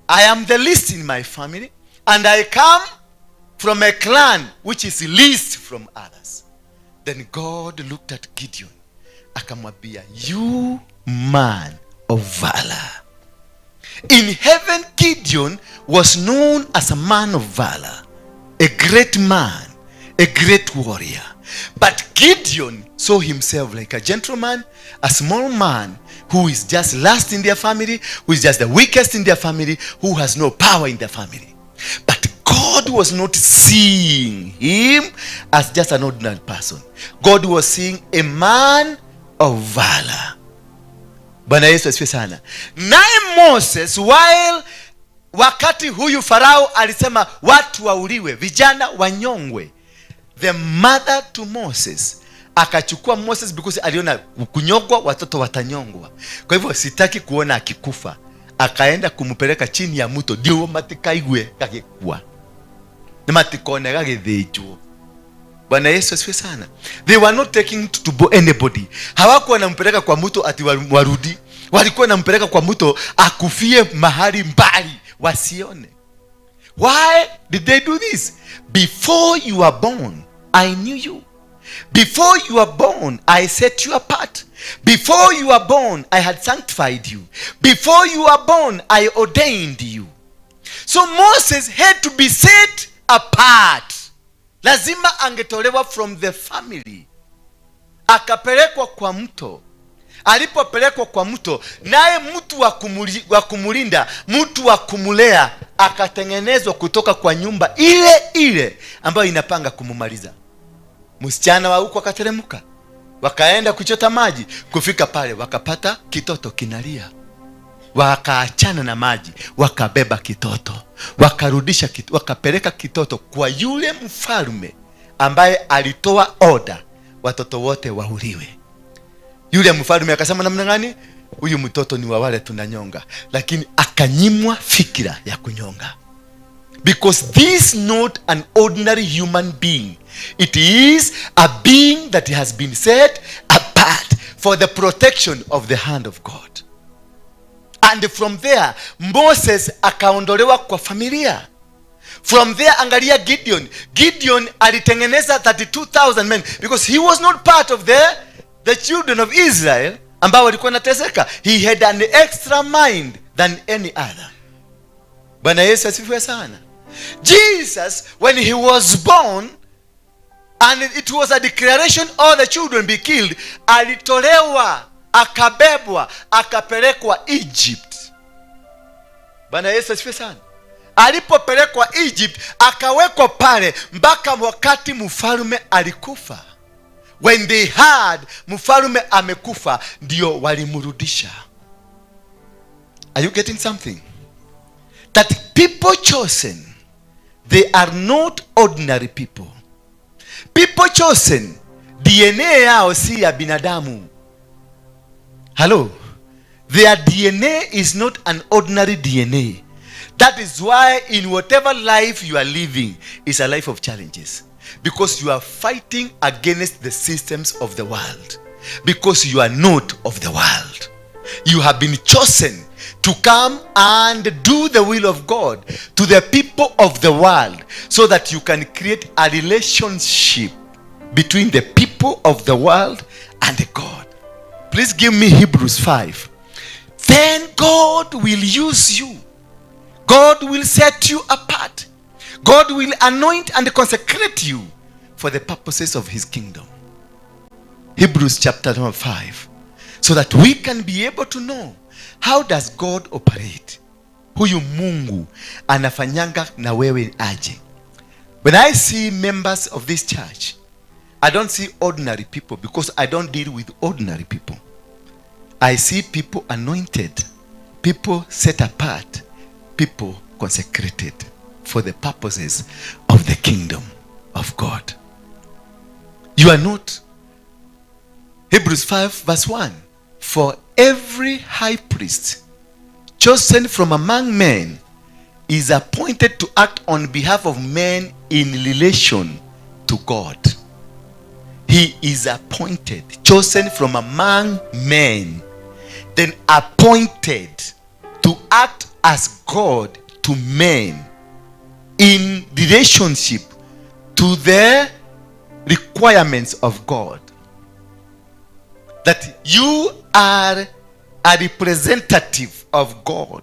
I am the least in my family, and I come from a clan which is least from others. Then God looked at Gideon, akamwambia, you man of valor. In heaven, Gideon was known as a man of valor, a great man, a great warrior. But Gideon saw himself like a gentleman, a small man who is just last in their family, who is just the weakest in their family, who has no power in their family. But God was not seeing him as just an ordinary person. God was seeing a man of valor. Bwana Yesu asifiwe sana. Naye Moses, while wakati huyu Farao alisema watu wauliwe, vijana wanyongwe, the mother to Moses akachukua Moses because aliona kunyongwa watoto watanyongwa. Kwa hivyo sitaki kuona akikufa. Akaenda kumpeleka chini ya mto ndio matikaigwe kakikuwa. Na matikone gagithijwo. Bwana Yesu asifiwe sana. They were not taking to anybody. Hawakuwa wanampeleka kwa mtu ati warudi. Walikuwa wanampeleka kwa mtu akufie mahali mbali wasione. Why did they do this? Before you were born, I knew you. Before you were born, I set you apart. Before you were born, I had sanctified you. Before you were born, I ordained you. So Moses had to be set apart. Lazima angetolewa from the family. Akapelekwa kwa mto. Alipopelekwa kwa mto, naye mtu wa kumulinda, mtu wa kumulea, akatengenezwa kutoka kwa nyumba ile ile ambayo inapanga kumumaliza. Msichana wa huko akateremka. Wakaenda kuchota maji, kufika pale wakapata kitoto kinalia. Wakaachana na maji, wakabeba kitoto, wakarudisha wakapeleka kitoto kwa yule mfalme ambaye alitoa order watoto wote wauliwe. Yule mfalme akasema namna gani? Huyu mtoto ni wa wale tunanyonga, lakini akanyimwa fikira ya kunyonga. Because this is not an ordinary human being. It is a being that has been set apart for the protection of the hand of God. And from there, Moses akaondolewa kwa familia. From there, angalia Gideon. Gideon alitengeneza 32,000 men because he was not part of the children of Israel ambao walikuwa nateseka. He had an extra mind than any other. Bwana Yesu asifiwe sana. Jesus, when he was born, and it was a declaration all the children be killed, alitolewa, akabebwa, akapelekwa Egypt. Bwana Yesu asifiwe sana. Alipopelekwa Egypt, akawekwa pale mpaka wakati mfalme alikufa. When they heard mfalme amekufa, ndio walimrudisha. Are you getting something? That people chosen, they are not ordinary people. People chosen, DNA yao si ya binadamu. Hello? Their DNA is not an ordinary DNA. That is why in whatever life you are living is a life of challenges. Because you are fighting against the systems of the world. Because you are not of the world. You have been chosen to come and do the will of God to the people of the world, so that you can create a relationship between the people of the world and God. Please give me Hebrews 5. Then God will use you. God will set you apart. God will anoint and consecrate you for the purposes of his kingdom. Hebrews chapter 5. So that we can be able to know, how does God operate? Huyu Mungu anafanyanga na wewe aje? When I see members of this church, I don't see ordinary people, because I don't deal with ordinary people. I see people anointed, people set apart, people consecrated for the purposes of the kingdom of God. You are not. Hebrews 5 verse 1. For every high priest chosen from among men is appointed to act on behalf of men in relation to God. He is appointed, chosen from among men, then appointed to act as God to men in relationship to the requirements of God. That you are a representative of God.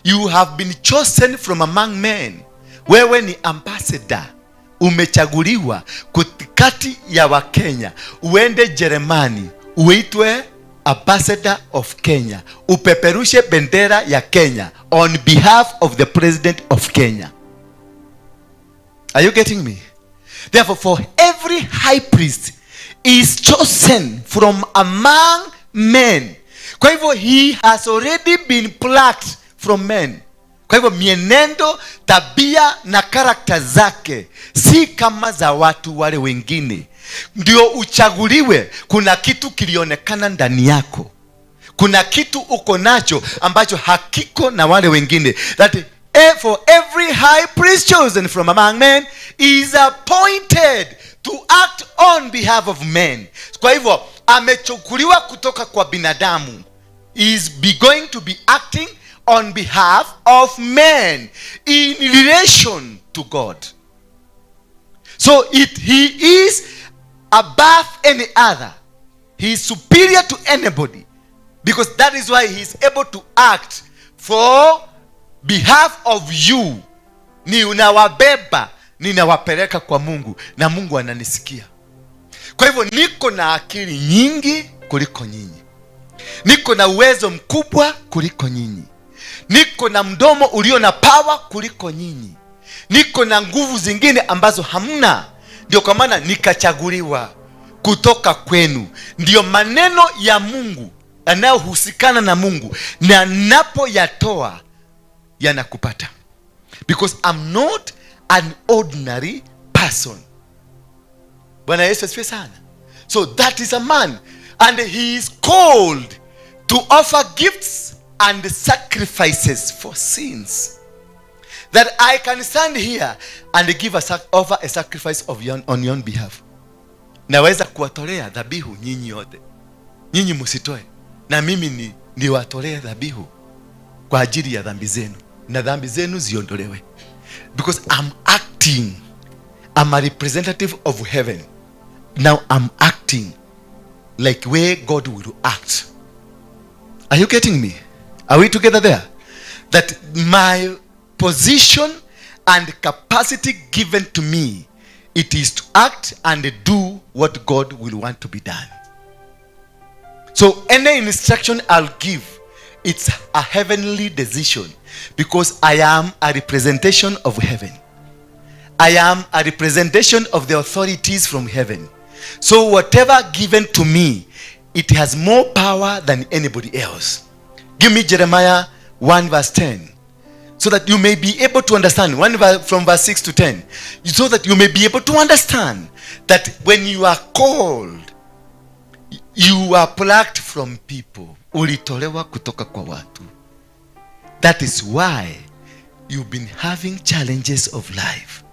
You have been chosen from among men. Wewe ni ambassador. Umechaguliwa katikati ya Wakenya. Uende Jerumani, uitwe ambassador of Kenya. Upeperushe bendera ya Kenya on behalf of the president of Kenya. Are you getting me? Therefore, for every high priest is chosen from among men. Kwa hivyo he has already been plucked from men. Kwa hivyo mienendo, tabia na karakta zake si kama za watu wale wengine. Ndio uchaguliwe, kuna kitu kilionekana ndani yako. Kuna kitu uko nacho ambacho hakiko na wale wengine. That for every high priest chosen from among men is appointed to act on behalf of men. Kwa hivyo amechukuliwa kutoka kwa binadamu. He is going to be acting on behalf of men in relation to God. So he is above any other. He is superior to anybody, because that is why he is able to act for behalf of you. Ni unawabeba, ninawapeleka kwa Mungu, na Mungu ananisikia. Kwa hivyo niko na akili nyingi kuliko nyinyi. Niko na uwezo mkubwa kuliko nyinyi. Niko na mdomo ulio na power kuliko nyinyi. Niko na nguvu zingine ambazo hamna. Ndio kwa maana nikachaguliwa kutoka kwenu. Ndio maneno ya Mungu yanayohusikana na Mungu, na napoyatoa yanakupata. Because I'm not an ordinary person. Bwana Yesu asifiwe sana. So that is a man, and he is called to offer gifts and sacrifices for sins. That I can stand here and give offer a sacrifice on your behalf. Naweza kuwatolea dhabihu nyinyi yote. Nyinyi msitoe, na mimi niwatolee dhabihu kwa ajili ya dhambi zenu, na dhambi zenu ziondolewe. Because I'm acting, I'm a representative of heaven. Now I'm acting like where God will act. Are you getting me? Are we together there? That my position and capacity given to me, it is to act and do what God will want to be done. So any instruction I'll give, it's a heavenly decision, because I am a representation of heaven. I am a representation of the authorities from heaven. So whatever given to me, it has more power than anybody else. Give me Jeremiah 1 verse 10. So that you may be able to understand. From verse 6 to 10. So that you may be able to understand that when you are called, you are plucked from people. Ulitolewa kutoka kwa watu. That is why you've been having challenges of life.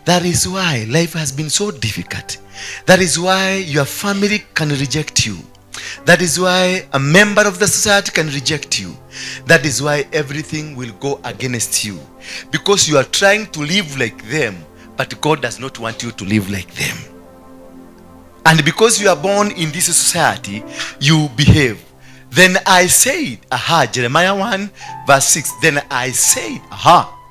That is why life has been so difficult. That is why your family can reject you. That is why a member of the society can reject you. That is why everything will go against you. Because you are trying to live like them, but God does not want you to live like them. And because you are born in this society, you behave. Then I said, Jeremiah 1 verse 6. Then I said,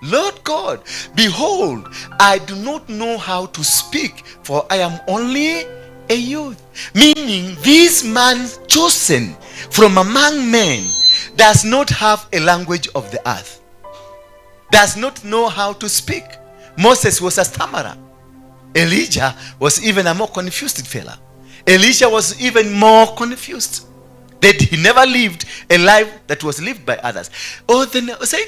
Lord God, behold, I do not know how to speak, for I am only a youth. Meaning, this man chosen from among men does not have a language of the earth, does not know how to speak. Moses was a stammerer. Elijah was even a more confused fella. Elisha was even more confused. That he never lived a life that was lived by others. Oh, then I said,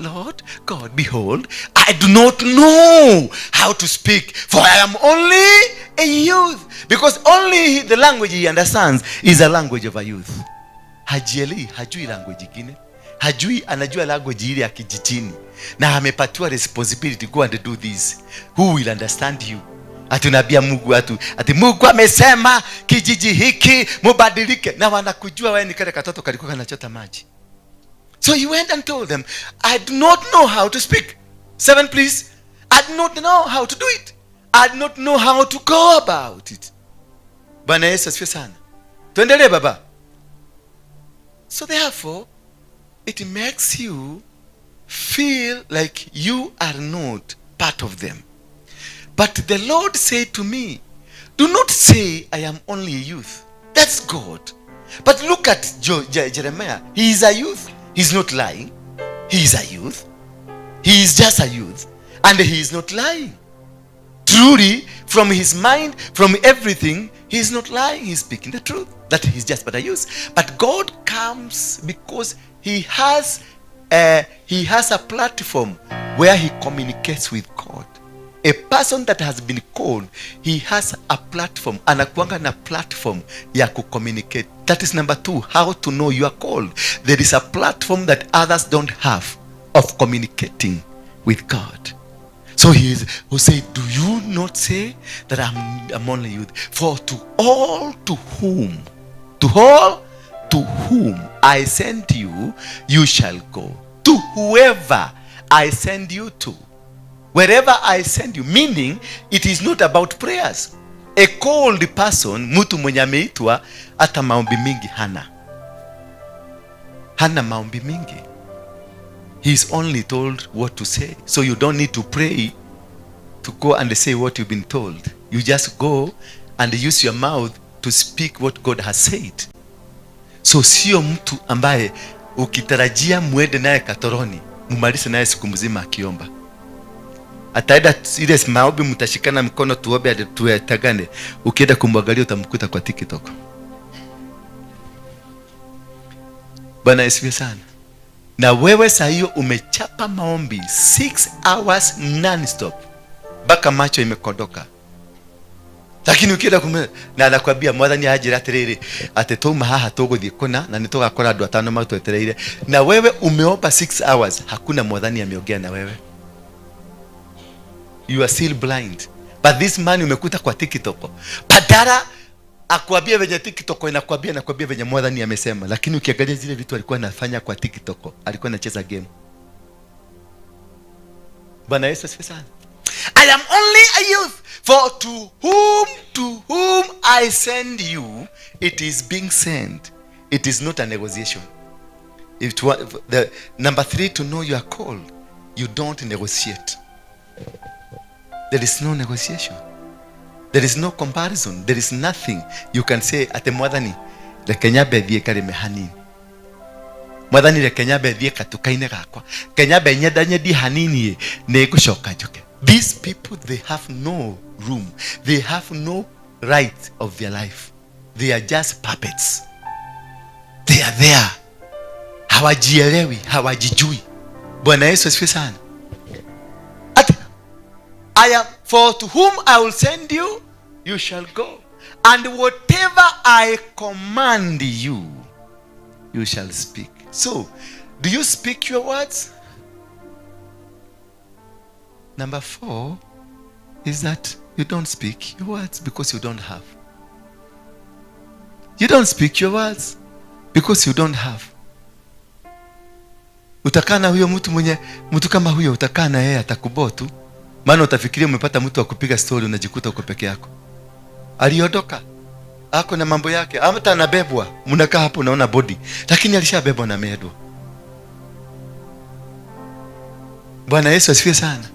Lord God, behold, I do not know how to speak, for I am only a youth. Because only the language he understands is a language of a youth. Hajui language ingine. Hajui anajua language ile ya kijijini. Na amepatiwa responsibility go and do this. Who will understand you? Atunabia Mungu ati Mungu amesema kijiji hiki mubadilike, na wanakujua wewe ni kale katoto kalikuwa kanachota maji. So he went and told them, I do not know how to speak. 7 please. I do not know how to do it. I do not know how to go about it. Bwana Yesu asifiwe sana. Tuendelee baba. So therefore, it makes you feel like you are not part of them. But the Lord said to me, do not say I am only a youth. That's God. But look at Jeremiah. He is a youth. He's not lying. He is a youth. He is just a youth. And he is not lying. Truly, from his mind, from everything, he is not lying. He is speaking the truth. That he is just but a youth. But God comes because he has a platform where he communicates with God. A person that has been called, he has a platform. Anakuanga na platform ya communicate. That is number 2. How to know you are called. There is a platform that others don't have of communicating with God. So he is who said, do you not say that I'm only you? For to all to whom I send you, you shall go. To whoever I send you to. Wherever I send you. Meaning, it is not about prayers. A cold person, mtu mwenye ameitwa, hata maombi mingi hana maombi mingi. He is only told what to say. So you don't need to pray to go and say what you've been told. You just go and use your mouth to speak what God has said. So sio mtu ambaye ukitarajia muende naye katoroni, mumalize naye siku mzima akiomba. Ataenda ile maombi mtashikana mikono tuombe hadi tuetagane. Ukienda kumwangalia utamkuta kwa TikTok. Bwana Yesu sana. Na wewe saa hiyo umechapa maombi 6 hours non-stop. Baka macho imekondoka. Lakini ukienda na anakuambia mwathani ajira atiriri ati tuma haha tuguthie kuna na nitugakora andu atano matwetereire. Na wewe umeomba 6 hours, hakuna mwathani ameongea na wewe. You are still blind. But this man umekuta kwa TikTok. Badala akwambie venye TikTok inakwambia venye mwathani amesema, lakini ukiangalia zile vitu alikuwa anafanya kwa TikTok, alikuwa anacheza game. Bwana Yesu asifiwe sana. I am only a youth, for to whom I send you, it is being sent. It is not a negotiation. The number 3, to know you are called, you don't negotiate. There is no negotiation. There is no comparison. There is nothing you can say ate mwathani reke nyambe thie karime hanini. Mwathani reke nyambe thie katukaine gakwa. Kenyambe nyendanye hanini ne gucoka njuke. These people, they have no room. They have no right of their life. They are just puppets. They are there. Hawajielewi, hawajijui. Bwana Yesu asifiwe sana. I am, for to whom I will send you, you shall go. And whatever I command you, you shall speak. So, do you speak your words? Number 4 is that you don't speak your words because you don't have. You don't speak your words because you don't have. Utakaa na huyo mtu kama huyo, utakaa na yeye atakubotu. Maana utafikiria umepata mtu wa kupiga story, unajikuta uko peke yako. Aliondoka. Ako na mambo yake. Hata anabebwa. Mnakaa hapo unaona body. Lakini alishabebwa na medwa. Bwana Yesu asifiwe sana.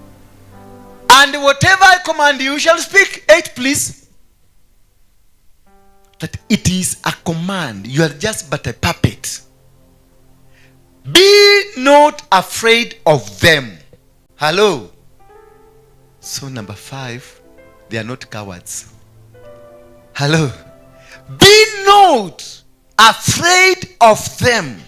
And whatever I command you shall speak. 8 please. That it is a command. You are just but a puppet. Be not afraid of them. Hello. So number 5, they are not cowards. Hello. Be not afraid of them.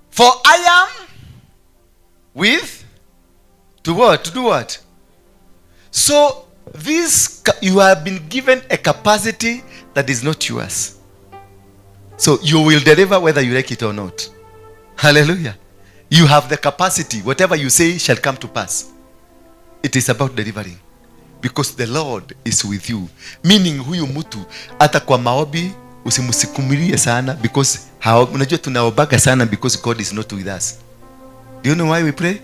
For I am with to what? To do what? So this, you have been given a capacity that is not yours. So you will deliver whether you like it or not. Hallelujah. You have the capacity. Whatever you say shall come to pass. It is about delivering. Because the Lord is with you. Meaning huyu mtu hata kwa maombi usimusikumilie sana, because unajua tunaobaga sana because God is not with us. Do you know why we pray?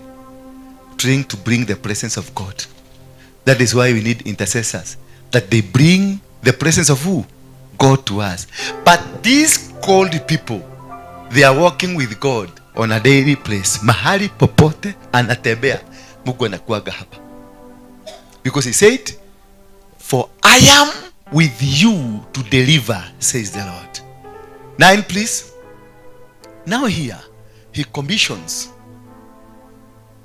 Trying to bring the presence of God. That is why we need intercessors. That they bring the presence of who? God to us. But these called people, they are walking with God on a daily place. Mahali popote anatembea, Mungu anakuaga hapa. Because he said, for I am with you to deliver, says the Lord. 9 please. Now here, he commissions.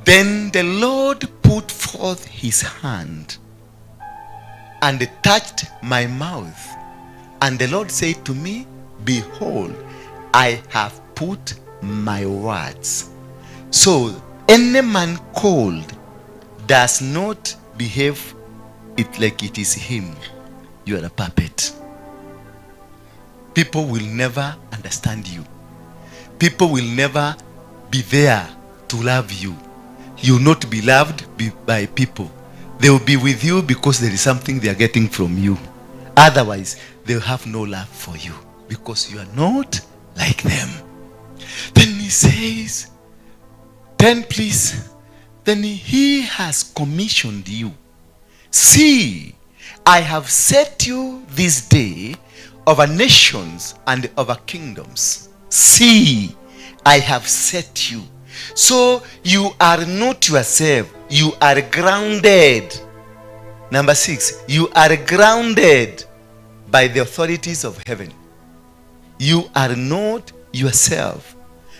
Then the Lord put forth his hand and touched my mouth. And the Lord said to me, behold, I have put my words. So any man called does not behave it like it is him. You are a puppet. People will never understand you. People will never be there to love you. You will not be loved by people. They will be with you because there is something they are getting from you. Otherwise, they will have no love for you because you are not like them. Then he says, 10 please. Then he has commissioned you. See, I have set you this day over nations and over kingdoms. See, I have set you. So you are not yourself. You are grounded. Number 6, you are grounded by the authorities of heaven. You are not yourself.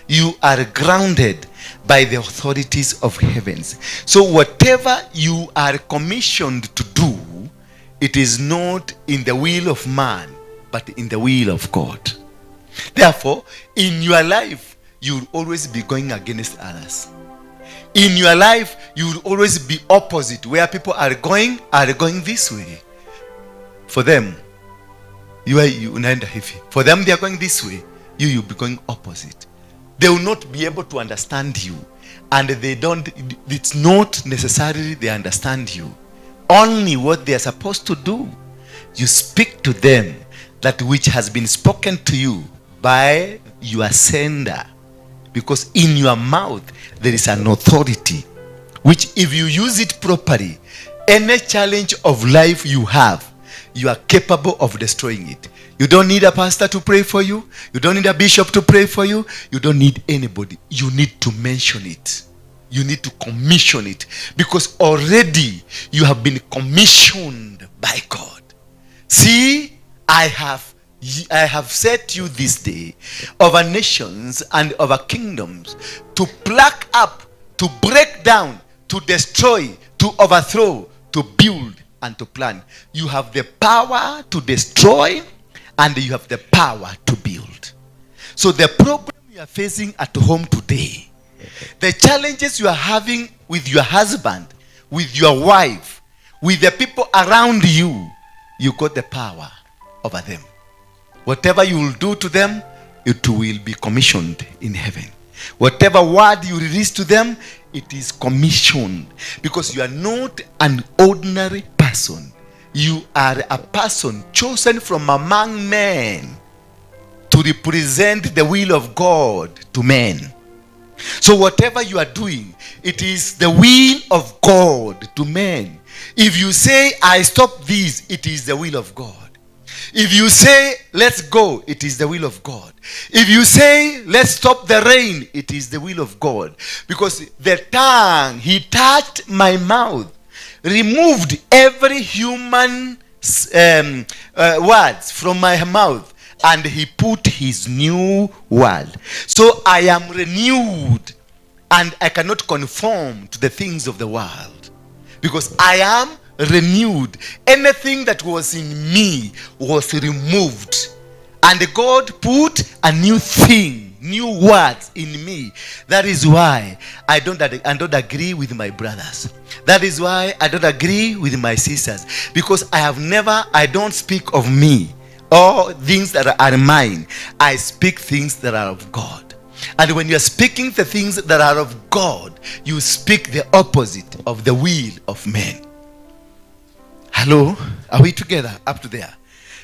You are grounded by the authorities of heavens. So whatever you are commissioned to do, it is not in the will of man, but in the will of God. Therefore, in your life, you will always be going against others. In your life, you will always be opposite. Where people are going this way. For them, for them, they are going this way. You'll be going opposite. They will not be able to understand you. And it's not necessarily they understand you. Only what they are supposed to do. You speak to them that which has been spoken to you by your sender. Because in your mouth, there is an authority, which if you use it properly, any challenge of life you have, you are capable of destroying it. You don't need a pastor to pray for you. You don't need a bishop to pray for you. You don't need anybody. You need to mention it. You need to commission it. Because already you have been commissioned by God. See, I have set you this day over nations and over kingdoms to pluck up, to break down, to destroy, to overthrow, to build, and to plan. You have the power to destroy and you have the power to build. So the problem you are facing at home today, the challenges you are having with your husband, with your wife, with the people around you, you got the power over them. Whatever you will do to them, it will be commissioned in heaven. Whatever word you release to them, it is commissioned. Because you are not an ordinary person. You are a person chosen from among men to represent the will of God to men. So whatever you are doing, it is the will of God to men. If you say, I stop this, it is the will of God. If you say, let's go, it is the will of God. If you say, let's stop the rain, it is the will of God. Because the tongue, he touched my mouth, removed every human words from my mouth, and he put his new word. So I am renewed, and I cannot conform to the things of the world. Because I am renewed. Anything that was in me was removed. And God put a new thing, new words in me. That is why I don't agree with my brothers. That is why I don't agree with my sisters. Because I don't speak of me or things that are mine. I speak things that are of God. And when you are speaking the things that are of God, you speak the opposite of the will of men. Hello? Are we together up to there?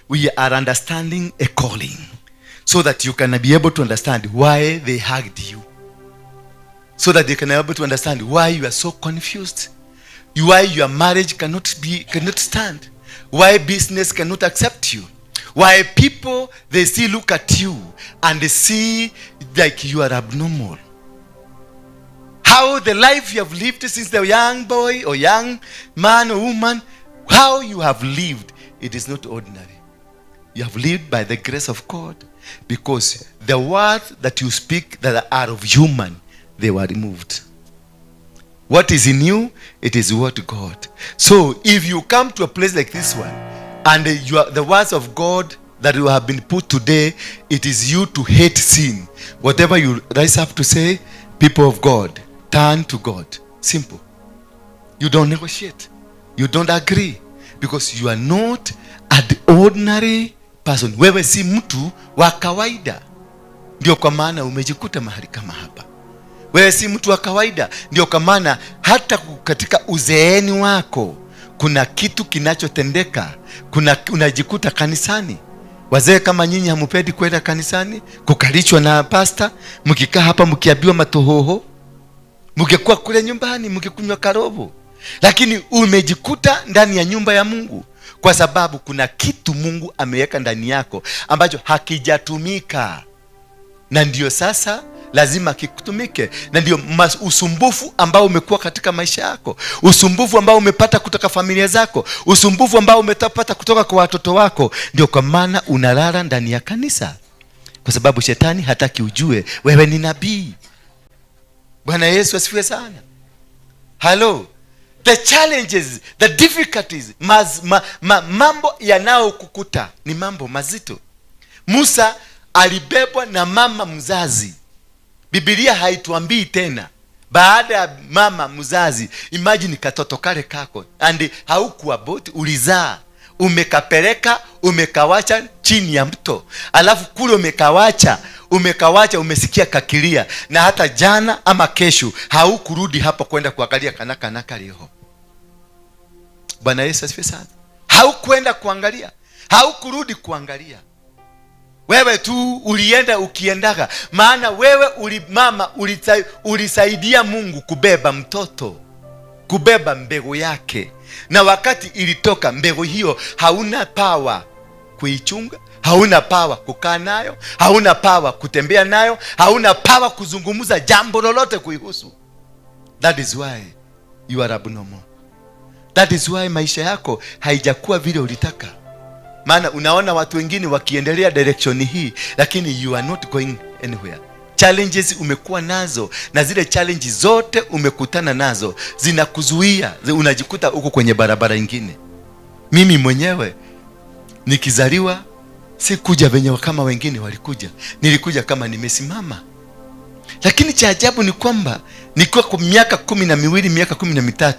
We are understanding a calling so that you can be able to understand why they hugged you. So that they can be able to understand why you are so confused. Why your marriage cannot stand. Why business cannot accept you. Why people, they still look at you and they see like you are abnormal. How the life you have lived since the young boy or young man or woman, how you have lived, it is not ordinary. You have lived by the grace of God, because the words that you speak that are of human, they were removed. What is in you, it is what God. So if you come to a place like this one, and the words of God that you have been put today, it is you to hate sin. Whatever you rise up to say, people of God, turn to God. Simple. You don't negotiate. You don't agree. Because you are not an ordinary person. Wewe si mtu wa kawaida. Ndio kwa maana umejikuta mahali kama hapa. Wewe si mtu wa kawaida. Ndio kwa maana hata katika uzeeni wako kuna kitu kinachotendeka. Unajikuta kanisani. Wazee kama nyinyi hamupendi kwenda kanisani, kukalishwa na pasta, mkikaa hapa mkiambiwa matohoho, mngekuwa kule nyumbani mkikunywa karobo. Lakini umejikuta ndani ya nyumba ya Mungu kwa sababu kuna kitu Mungu ameweka ndani yako ambacho hakijatumika. Na ndio sasa lazima kikutumike. Na ndio usumbufu ambao umekuwa katika maisha yako, usumbufu ambao umepata kutoka familia zako, usumbufu ambao umepata kutoka kwa watoto wako. Ndio kwa maana unalala ndani ya kanisa, kwa sababu shetani hataki ujue wewe ni nabii. Bwana Yesu asifiwe sana. Hello. The challenges, the difficulties, mambo yanayokukuta ni mambo mazito. Musa alibebwa na mama mzazi. Biblia haituambii tena baada ya mama mzazi. Imagine katoto kale kako and haukuwa boti, ulizaa, umekapeleka, umekawacha chini ya mto, alafu kule umekawacha umesikia kakilia, na hata jana ama kesho haukurudi hapo kwenda kuangalia kanaka leo. Bwana Yesu asifiwe sana. Haukwenda kuangalia, haukurudi kuangalia. Wewe tu ulienda ukiendaga, maana wewe ulisaidia Mungu kubeba mtoto, kubeba mbegu yake. Na wakati ilitoka mbegu hiyo, hauna power kuichunga, hauna power kukaa nayo, hauna power kutembea nayo, hauna power kuzungumza jambo lolote kuihusu. That is why you are abnormal. That is why maisha yako haijakuwa vile ulitaka. Maana unaona watu wengine wakiendelea direction hii, lakini you are not going anywhere. Challenges umekuwa nazo, na zile challenges zote umekutana nazo zinakuzuia, unajikuta uko kwenye barabara nyingine. Mimi mwenyewe nikizaliwa sikuja venye kama wengine walikuja, nilikuja kama nimesimama. Lakini cha ajabu ni kwamba nilikuwa kwa miaka 12, miaka 13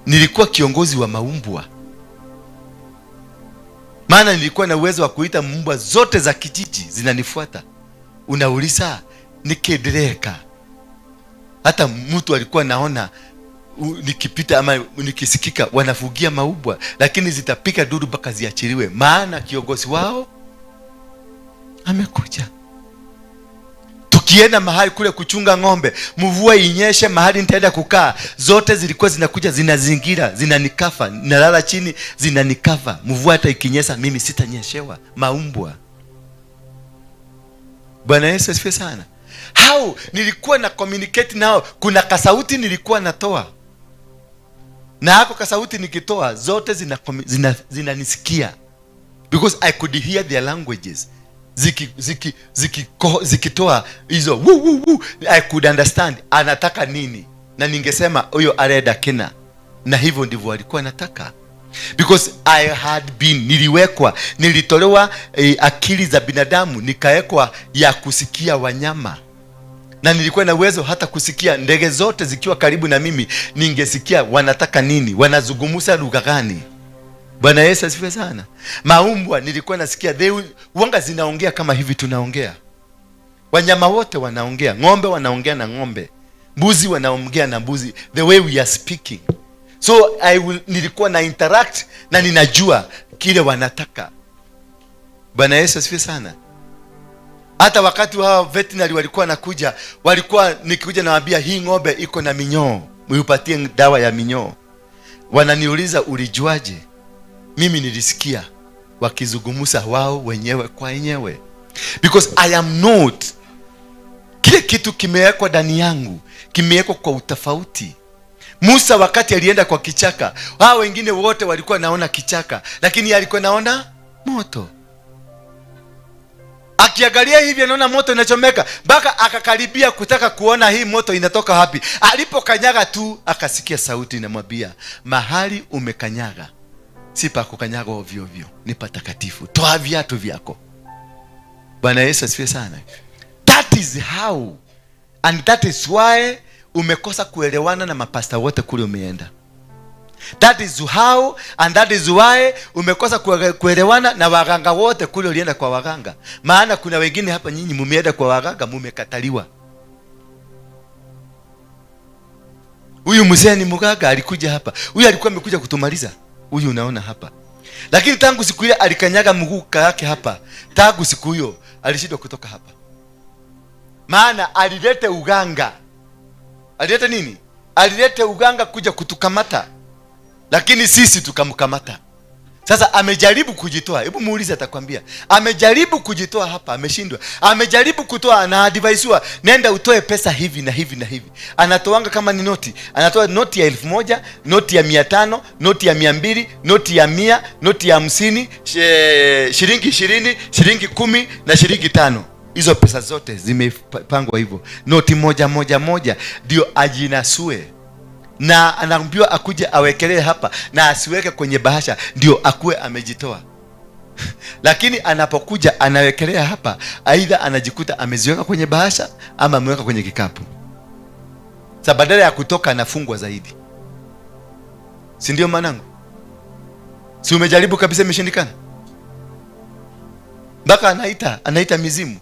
nilikuwa kiongozi wa maumbwa. Maana nilikuwa na uwezo wa kuita mbwa zote za kijiji zinanifuata. Unauliza nikiendeleka. Hata mtu alikuwa naona nikipita ama nikisikika wanafugia maumbwa, lakini zitapika dudu mpaka ziachiliwe, maana kiongozi wao amekuja. Tukienda mahali kule kuchunga ng'ombe, mvua inyeshe mahali nitaenda kukaa, zote zilikuwa zinakuja zinazingira, zinanikafa, nalala chini zinanikafa. Mvua hata ikinyesha mimi sitanyeshewa, maumbwa. Bwana Yesu asifiwe sana. How nilikuwa na communicate nao, kuna kasauti nilikuwa natoa, na hako kasauti nikitoa zote zinanisikia, because I could hear their languages. Zikitoa hizo woo woo woo, I could understand anataka nini, na ningesema huyo areda kina. Na hivyo ndivyo walikuwa nataka, because I had been, nilitolewa akili za binadamu, nikawekwa ya kusikia wanyama, na nilikuwa na uwezo hata kusikia ndege zote zikiwa karibu na mimi, ningesikia wanataka nini, wanazungumza lugha gani. Bwana Yesu asifiwe sana. Maumbwa nilikuwa nasikia wanga zinaongea kama hivi tunaongea. Wanyama wote wanaongea, ng'ombe wanaongea na ng'ombe, mbuzi wanaongea na mbuzi, the way we are speaking. So nilikuwa na interact na ninajua kile wanataka. Bwana Yesu asifiwe sana. Hata wakati wao veterinary walikuwa nakuja, walikuwa nikikuja nawaambia hii ng'ombe iko na minyoo, muipatie dawa ya minyoo. Wananiuliza ulijuaje? Mimi nilisikia wakizungumza wao wenyewe kwa wenyewe, because I am not, kile kitu kimewekwa ndani yangu, kimewekwa kwa utofauti. Musa wakati alienda kwa kichaka, hao wengine wote walikuwa naona kichaka, lakini alikuwa naona moto. Akiangalia hivi anaona moto inachomeka, mpaka akakaribia kutaka kuona hii moto inatoka wapi. Alipokanyaga tu akasikia sauti inamwambia, mahali umekanyaga si pa kukanyaga ovyo ovyo, ni patakatifu, toa viatu vyako. Bwana Yesu asifiwe sana. That is how, and that is why umekosa kuelewana na mapasta wote kule umeenda. That is how, and that is why umekosa kuelewana na waganga wote kule ulienda kwa waganga. Maana kuna wengine hapa nyinyi mumeenda kwa waganga mumekataliwa. Huyu mzee ni mganga, alikuja hapa. Huyu alikuwa amekuja kutumaliza. Huyu unaona hapa. Lakini tangu siku ile alikanyaga mguu yake hapa. Tangu siku hiyo alishindwa kutoka hapa. Maana alilete uganga. Alilete nini? Alilete uganga kuja kutukamata. Lakini sisi tukamkamata. Sasa amejaribu kujitoa. Hebu muulize atakwambia. Amejaribu kujitoa hapa, ameshindwa. Amejaribu kutoa na advicewa, nenda utoe pesa hivi na hivi na hivi. Anatoanga kama ni noti. Anatoa noti ya 1000, noti ya 500, noti ya 200, noti ya 100, noti ya 50, shilingi 20, shilingi 10 na shilingi 5. Hizo pesa zote zimepangwa hivyo. Noti moja moja moja ndio ajinasue. Na anaambiwa akuje awekelee hapa na asiweke kwenye bahasha ndio akuwe amejitoa. Lakini anapokuja anawekelea hapa, aidha anajikuta ameziweka kwenye bahasha ama ameweka kwenye kikapu. Sasa badala ya kutoka anafungwa zaidi. Si ndio manangu? Si umejaribu kabisa imeshindikana? Mpaka anaita mizimu.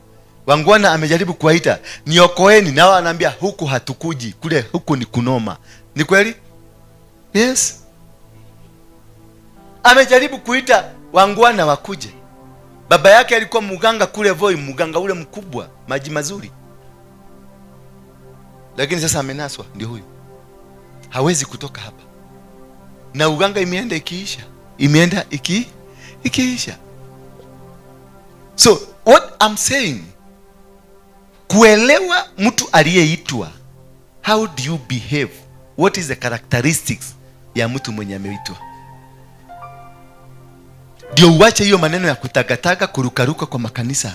Wangwana amejaribu kuwaita, niokoeni, nao anaambia huku hatukuji, kule huku ni kunoma. Ni kweli? Yes. Amejaribu kuita wangwana wakuje. Baba yake alikuwa muganga kule Voi, muganga ule mkubwa, maji mazuri. Lakini sasa amenaswa, ndio huyu. Hawezi kutoka hapa. Na uganga imeenda ikiisha. Imeenda ikiisha. So, what I'm saying, kuelewa mtu aliyeitwa, how do you behave? What is the characteristics ya mtu mwenye ameitwa? Ndio uache hiyo maneno ya kutagataga, kurukaruka kwa makanisa.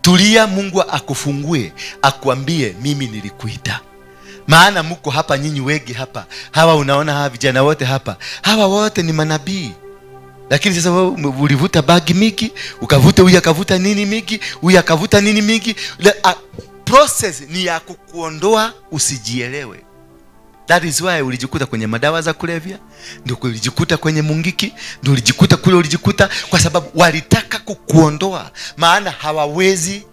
Tulia, Mungu akufungue, akuambie mimi nilikuita. Maana mko hapa nyinyi wengi hapa. Hawa unaona hawa vijana wote hapa. Hawa wote ni manabii. Lakini sasa wewe ulivuta bagi miki, ukavuta huyu akavuta nini miki, huyu akavuta nini miki. Process ni ya kukuondoa usijielewe. That is why ulijikuta kwenye madawa za kulevya, ndio ulijikuta kwenye mungiki, ndio ulijikuta kule ulijikuta, kwa sababu walitaka kukuondoa. Maana hawawezi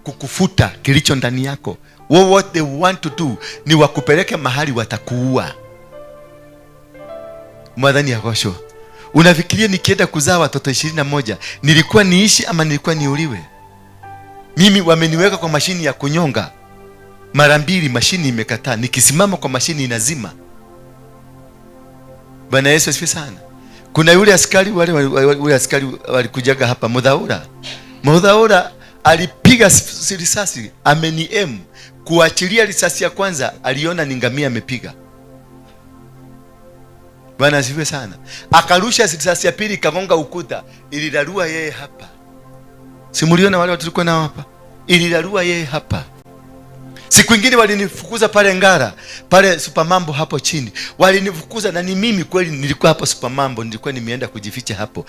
kukufuta kilicho ndani yako. What they want to do ni wakupeleke mahali watakuua. Mwadhani ya kosho, unafikiria nikienda kuzaa watoto 21 nilikuwa niishi ama nilikuwa niuliwe? Mimi wameniweka kwa mashini ya kunyonga mara 2, mashini imekataa. Nikisimama kwa mashini inazima. Bwana Yesu asifiwe sana. Kuna yule askari wale askari walikujaga hapa Mudhaura alipiga risasi, ameni kuachilia risasi ya kwanza aliona ni ngamia amepiga. Bwana asifiwe sana. Akarusha risasi ya pili kagonga ukuta, ililarua yeye hapa. Simuliona wale watu tulikuwa nao hapa? Ililarua yeye hapa. Siku nyingine walinifukuza pale Ngara, pale Supermambo hapo chini. Walinifukuza na ni mimi kweli nilikuwa hapo Supermambo, nilikuwa nimeenda kujificha hapo.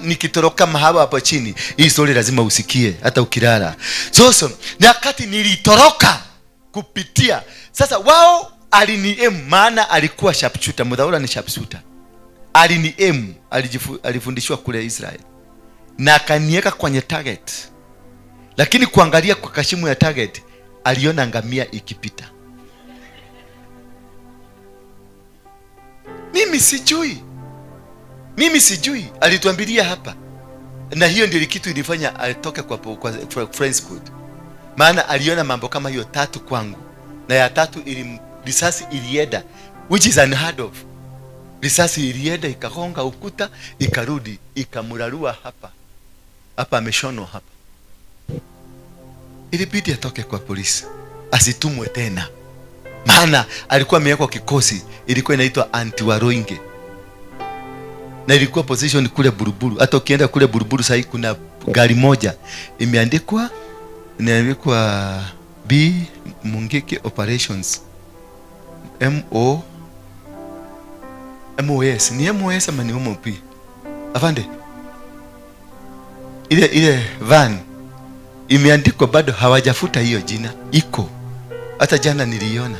Nikitoroka mahaba hapo chini. Hii story lazima usikie hata ukilala. So wakati nilitoroka kupitia. Sasa wao maana alikuwa sharpshooter, Mudhaura ni sharpshooter. Alifundishwa kule Israel. Na akaniweka kwenye target. Lakini kuangalia kwa kashimu ya target, aliona ngamia ikipita. Mimi sijui. Alituambilia hapa. Na hiyo ndio kitu ilifanya alitoke kwa friends good. Maana aliona mambo kama hiyo 3 kwangu. Na ya 3 risasi ilienda, which is unheard of. Risasi ilienda ikagonga ukuta, ikarudi, ikamurarua hapa. Hapa ameshonwa hapa. Ilibidi atoke kwa polisi, asitumwe tena. Maana alikuwa amewekwa kikosi, ilikuwa inaitwa anti-waroinge. Na ilikuwa position kule Buruburu. Hata ukienda kule Buruburu sasa kuna gari moja imeandikwa B Mungiki Operations. MOS. Ni MOS ama ni MOP? Afande. Ile van imeandikwa bado hawajafuta hiyo jina. Iko. Hata jana niliona.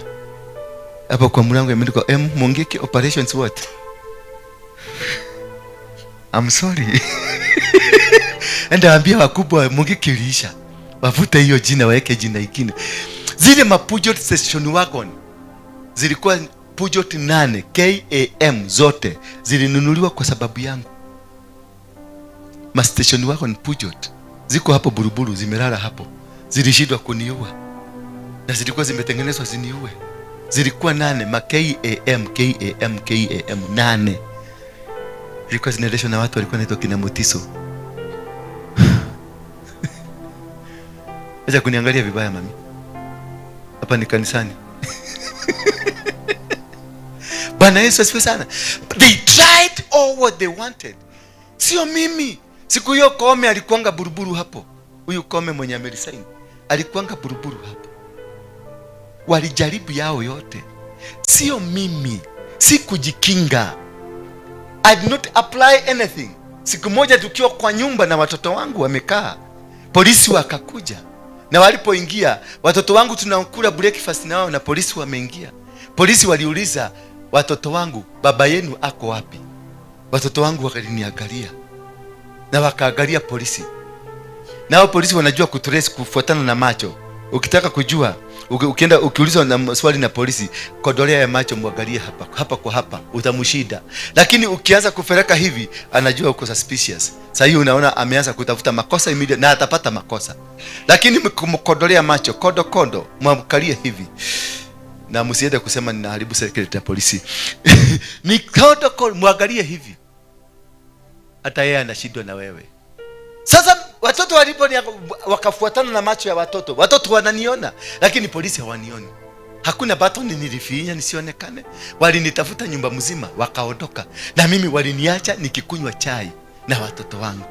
Hapo kwa mlango imeandikwa Mungiki Operations what? I'm sorry. Enda ambia wakubwa Mungiki iliisha. Wafute hiyo jina, waeke jina ingine. Zile mapujo station wagon zilikuwa Peugeot 8 KAM zote zilinunuliwa kwa sababu yangu. Mastation wako ni Peugeot, ziko hapo Buruburu, zimelala hapo, zilishindwa kuniua na zilikuwa zimetengenezwa ziniue. Zilikuwa 8 ma KAM 8 zilikuwa zinaendeshwa na watu walikuwa wanaitwa kina Motiso. Acha kuniangalia vibaya mami, hapa ni kanisani. Bwana Yesu asifiwe sana. They tried all what they wanted. Sio mimi. Siku hiyo Kome alikuanga Buruburu hapo. Huyu Kome mwenye amerisaini alikuanga Buruburu hapo. Walijaribu yao yote. Sio mimi. Si kujikinga. I did not apply anything. Siku moja tukiwa kwa nyumba na watoto wangu wamekaa, polisi wakakuja. Na walipoingia, watoto wangu tunakula breakfast nao na polisi wameingia. Polisi waliuliza watoto wangu, baba yenu ako wapi? Watoto wangu wakaniangalia na wakaangalia polisi. Nao polisi wanajua kutrace kufuatana na macho. Ukitaka kujua, ukienda ukiulizwa na swali na polisi, kodolea ya macho muangalie hapa kwa hapa, utamshida. Lakini ukianza kufereka hivi, anajua uko suspicious. Sasa hiyo unaona ameanza kutafuta makosa immediate na atapata makosa. Lakini mkodolea macho, kodo, mwamkalie hivi. Na msiende kusema ninaharibu secret ya polisi. Ni kodo muangalie hivi. Hata yeye anashindwa na wewe. Sasa watoto walipo wakafuatana na macho ya watoto. Watoto wananiona, lakini polisi hawanioni. Hakuna batoni nilifinya nisionekane. Walinitafuta nyumba mzima, wakaondoka. Na mimi waliniacha nikikunywa chai na watoto wangu.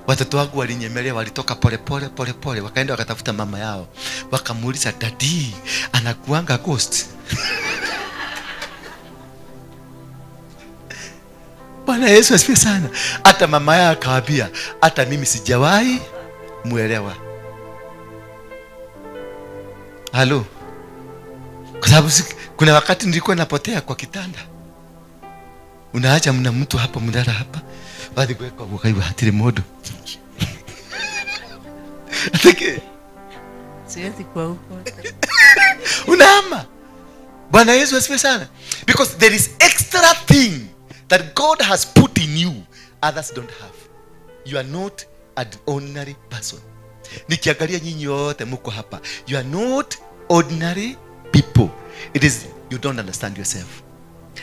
Watoto wangu walinyemelea, walitoka pole, wakaenda wakatafuta mama yao. Wakamuuliza, "Daddy, anakuanga ghost?" Bwana Yesu asifiwe sana. Hata mama yao akawaambia, hata mimi sijawahi muelewa. Halo. Kwa sababu kuna wakati nilikuwa napotea kwa kitanda. Unaacha mna mtu hapa mndara hapa. Baadhi kwa kaiwa hatire modo. Atake. Siwezi kwa huko. Unaama. Bwana Yesu asifiwe sana. Because there is extra thing that God has put in you, others don't have. You are not an ordinary person. Nikiangalia nyinyi wote mko hapa, you are not ordinary people. It is you don't understand yourself.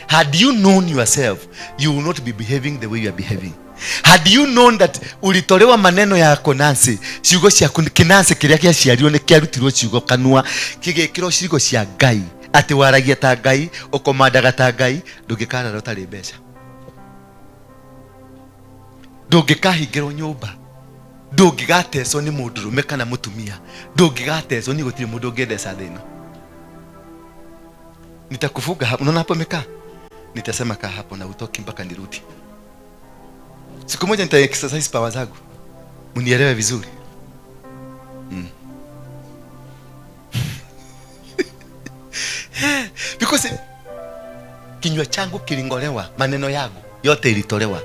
Had you known yourself, you will not be behaving the way you are behaving. Had you known that ulitolewa maneno ya konansi, ciugo cia kinansi kiria kia ciario ne kiarutirwo ciugo kanua, kigekiro ciugo cia Ngai, ati waragia ta Ngai, ukomandaga ta Ngai, ndungikara rotari mbeca. Ndungikahingirwo nyumba, ndungigatecwo ni mundurume kana mutumia, ndungigatecwo ni gutire mundu ungiendeca thina. Nitakufuga hapo, unaona hapo mekaa, nitasema kaa hapo na utoki mpaka nirudi. Siku moja nita exercise power zangu, munielewe vizuri. Because kinywa changu kilingolewa, maneno yangu yote ilitolewa,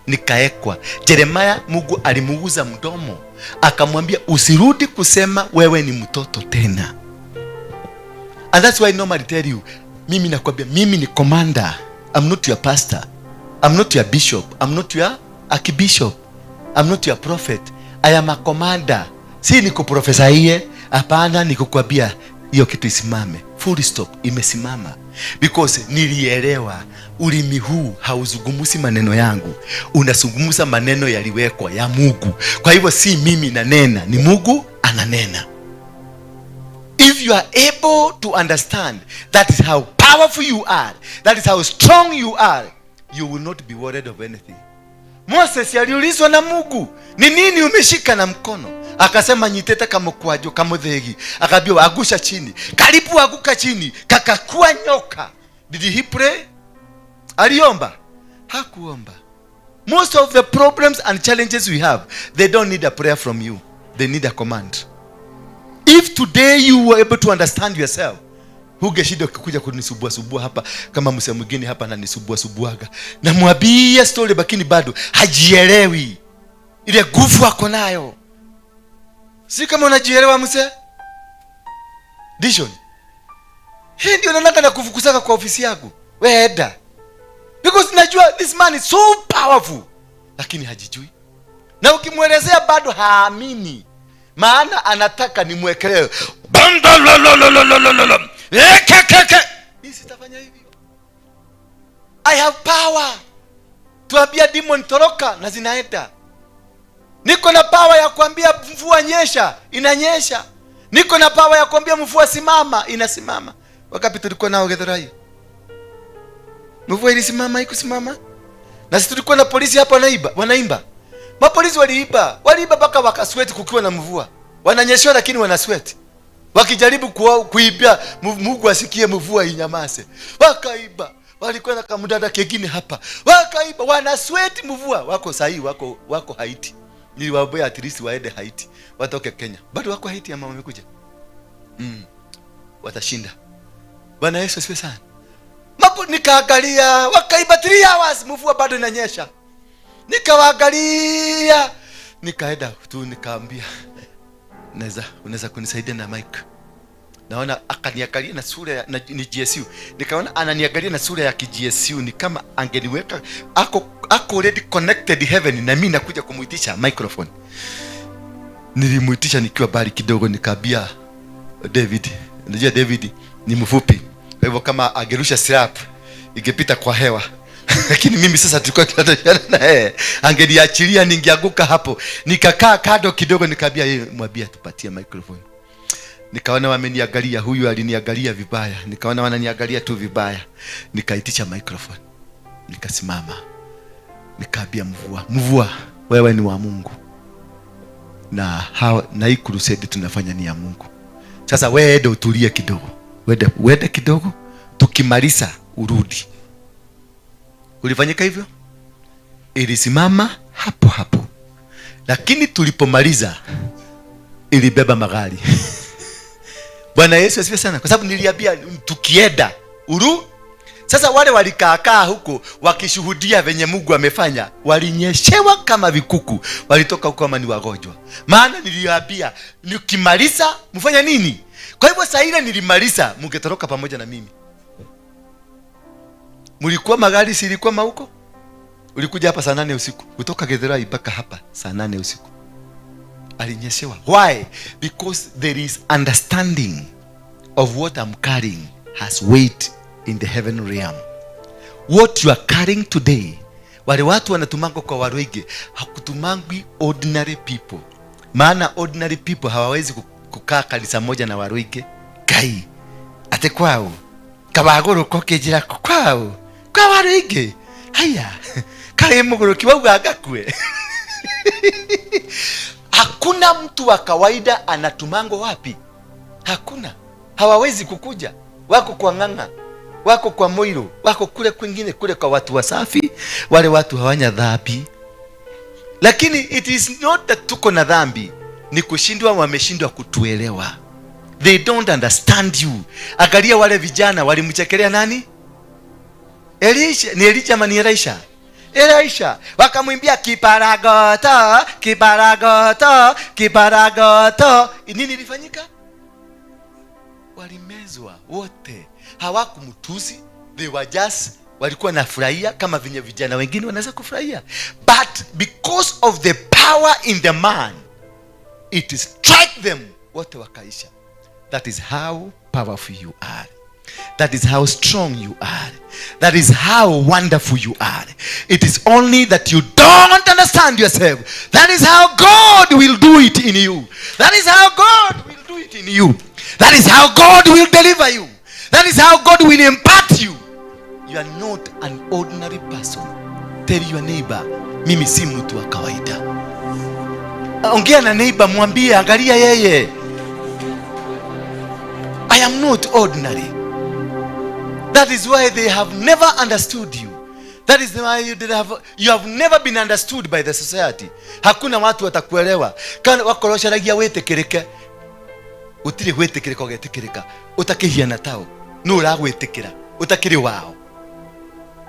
nikaekwa. Jeremiah, Mungu alimuguza mdomo, akamwambia usirudi kusema wewe ni mtoto tena. And that's why I normally tell you, mimi nakwambia, mimi ni commander. I'm not your pastor. I'm not your bishop. I'm not your archbishop. I'm not your prophet. I am a commander. Si niko profesa hiye, hapana, nikukwambia hiyo kitu isimame. Full stop, imesimama. Because nilielewa ulimi huu hauzungumzi maneno yangu, unazungumza maneno yaliwekwa ya Mungu. Kwa hivyo si mimi nanena, ni Mungu ananena. If you are able to understand that is how powerful you are, that is how strong you are, you will not be worried of anything. Moses aliulizwa na Mungu, ni nini umeshika na mkono? Akasema nyitete kama kwajo kama dhegi. Akaambiwa agusha chini. Karibu aguka chini, kakakuwa nyoka. Did he pray? Aliomba? Hakuomba. Most of the problems and challenges we have, they don't need a prayer from you. They need a command. If today you were able to understand yourself, hungeshida ukikuja kunisubua hapa kama mse mwingine hapa ananisubua. Na mwambie story bakini bado hajielewi. Ile nguvu ako nayo. Si kama unajielewa mse? Vision. Hii ndio nataka na kufukusaka kwa ofisi yangu. Wewe enda. Because najua this man is so powerful. Lakini hajijui. Na ukimwelezea bado haamini. Maana anataka nimwekelee. Mimi sitafanya hivyo. I have power. Tuambia demon toroka na zinaenda. Niko na power ya kuambia mvua nyesha, inanyesha. Niko na power ya kuambia mvua simama, inasimama. Wakati tulikuwa nao Githurai, mvua ilisimama, ikusimama. Na sisi tulikuwa na polisi hapa wanaimba. Mapolisi waliiba mpaka wakasweat kukiwa na mvua. Wananyeshwa lakini wanasweat. Wakijaribu kuibia Mungu asikie mvua inyamaze. Wakaiba. Walikuwa na kamdada kingine hapa. Wakaiba, wanasweat mvua. Wako sahi, wako Haiti. Niliwaambia at least waende Haiti. Watoke Kenya. Bado wako Haiti ama wamekuja? Watashinda. Bwana Yesu asifiwe sana. Nikaangalia, wakaiba 3 hours, mvua bado inanyesha. Nikawaangalia, nikaenda tu nikaambia, unaweza kunisaidia na mic? Naona akaniangalia na sura ya ni GSU. Nikaona ananiangalia na sura ya GSU, ni kama angeniweka ako already connected heaven, na mimi nakuja kumuitisha microphone. Nilimuitisha nikiwa bali kidogo, nikaambia David, unajua David ni mfupi. Kwa hivyo kama angerusha slap ingepita kwa hewa. Lakini mimi sasa tulikuwa tunataka na yeye. Angeniachilia ningeanguka hapo. Nikakaa kado kidogo, nikaambia yeye, mwambie tupatie microphone. Nikaona wameniangalia, huyu aliniangalia vibaya. Nikaona wananiangalia tu vibaya. Nikaitisha microphone. Nikasimama. Nikaambia mvua, wewe ni wa Mungu. Na hii crusade tunafanya ni ya Mungu. Sasa wewe ndio utulie kidogo. Wende kidogo, tukimaliza urudi. Ulifanyika hivyo? Ilisimama hapo hapo. Lakini tulipomaliza ilibeba magari. Bwana Yesu asifiwe sana. Kwa sababu niliambia tukienda Sasa wale walikaakaa huko wakishuhudia venye Mungu amefanya, walinyeshewa kama vikuku. Walitoka huko kama ni wagonjwa. Maana niliambia nikimaliza mfanya nini? Kwa hivyo saa ile nilimaliza, mungetoroka pamoja na mimi. Mulikuwa magari, si ilikuwa huko? Ulikuja hapa saa 8 usiku. Kutoka Githurai mpaka hapa saa 8 usiku. Alinyeshewa. Why? Because there is understanding of what I'm carrying has weight in the heaven realm. What you are carrying today, wale watu wanatumango kwa waroige, hakutumangi ordinary people. Maana ordinary people hawawezi kukaa kanisa moja na waroige. Kai ate kwao kabagoro kokejira kwao kwa waroige. Haya kae mugoro kiwauga agakwe. Hakuna mtu wa kawaida anatumango wapi? Hakuna. Hawawezi kukuja. Wako kwa Ng'ang'a, wako kwa Moiro, wako kule kwingine, kule kwa watu wasafi, wale watu hawanya dhambi. Lakini it is not that tuko na dhambi, ni kushindwa, wameshindwa kutuelewa. They don't understand you. Angalia wale vijana walimchekelea nani? Elisha. Ni Elisha ama ni Elisha? Elisha. Wakamwimbia kiparagoto, kiparagoto, kiparagoto. Nini ilifanyika? Walimezwa wote. Hawakumtusi. They were just, walikuwa nafurahia kama vinye vijana wengine wanaweza kufurahia. But because of the power in the man, it strike them, wote wakaisha. That is how powerful you are. That is how strong you are. That is how wonderful you are. It is only that you don't understand yourself. That is how God will do it in you. That is how God will do it in you. That is how God will deliver you. That is how God will impart you. You are not an ordinary person. Tell your neighbor, mimi si mtu wa kawaida. Ongea na neighbor, mwambie, angalia yeye. I am not ordinary. That is why they have never understood you. That is why you have never been understood by the society. Hakuna watu watakuelewa. Kana wakorosharagia wetekereke. Utiri wetekereka ugetekereka. Utakihiana tao. Nura wetekera. Utakiri wao.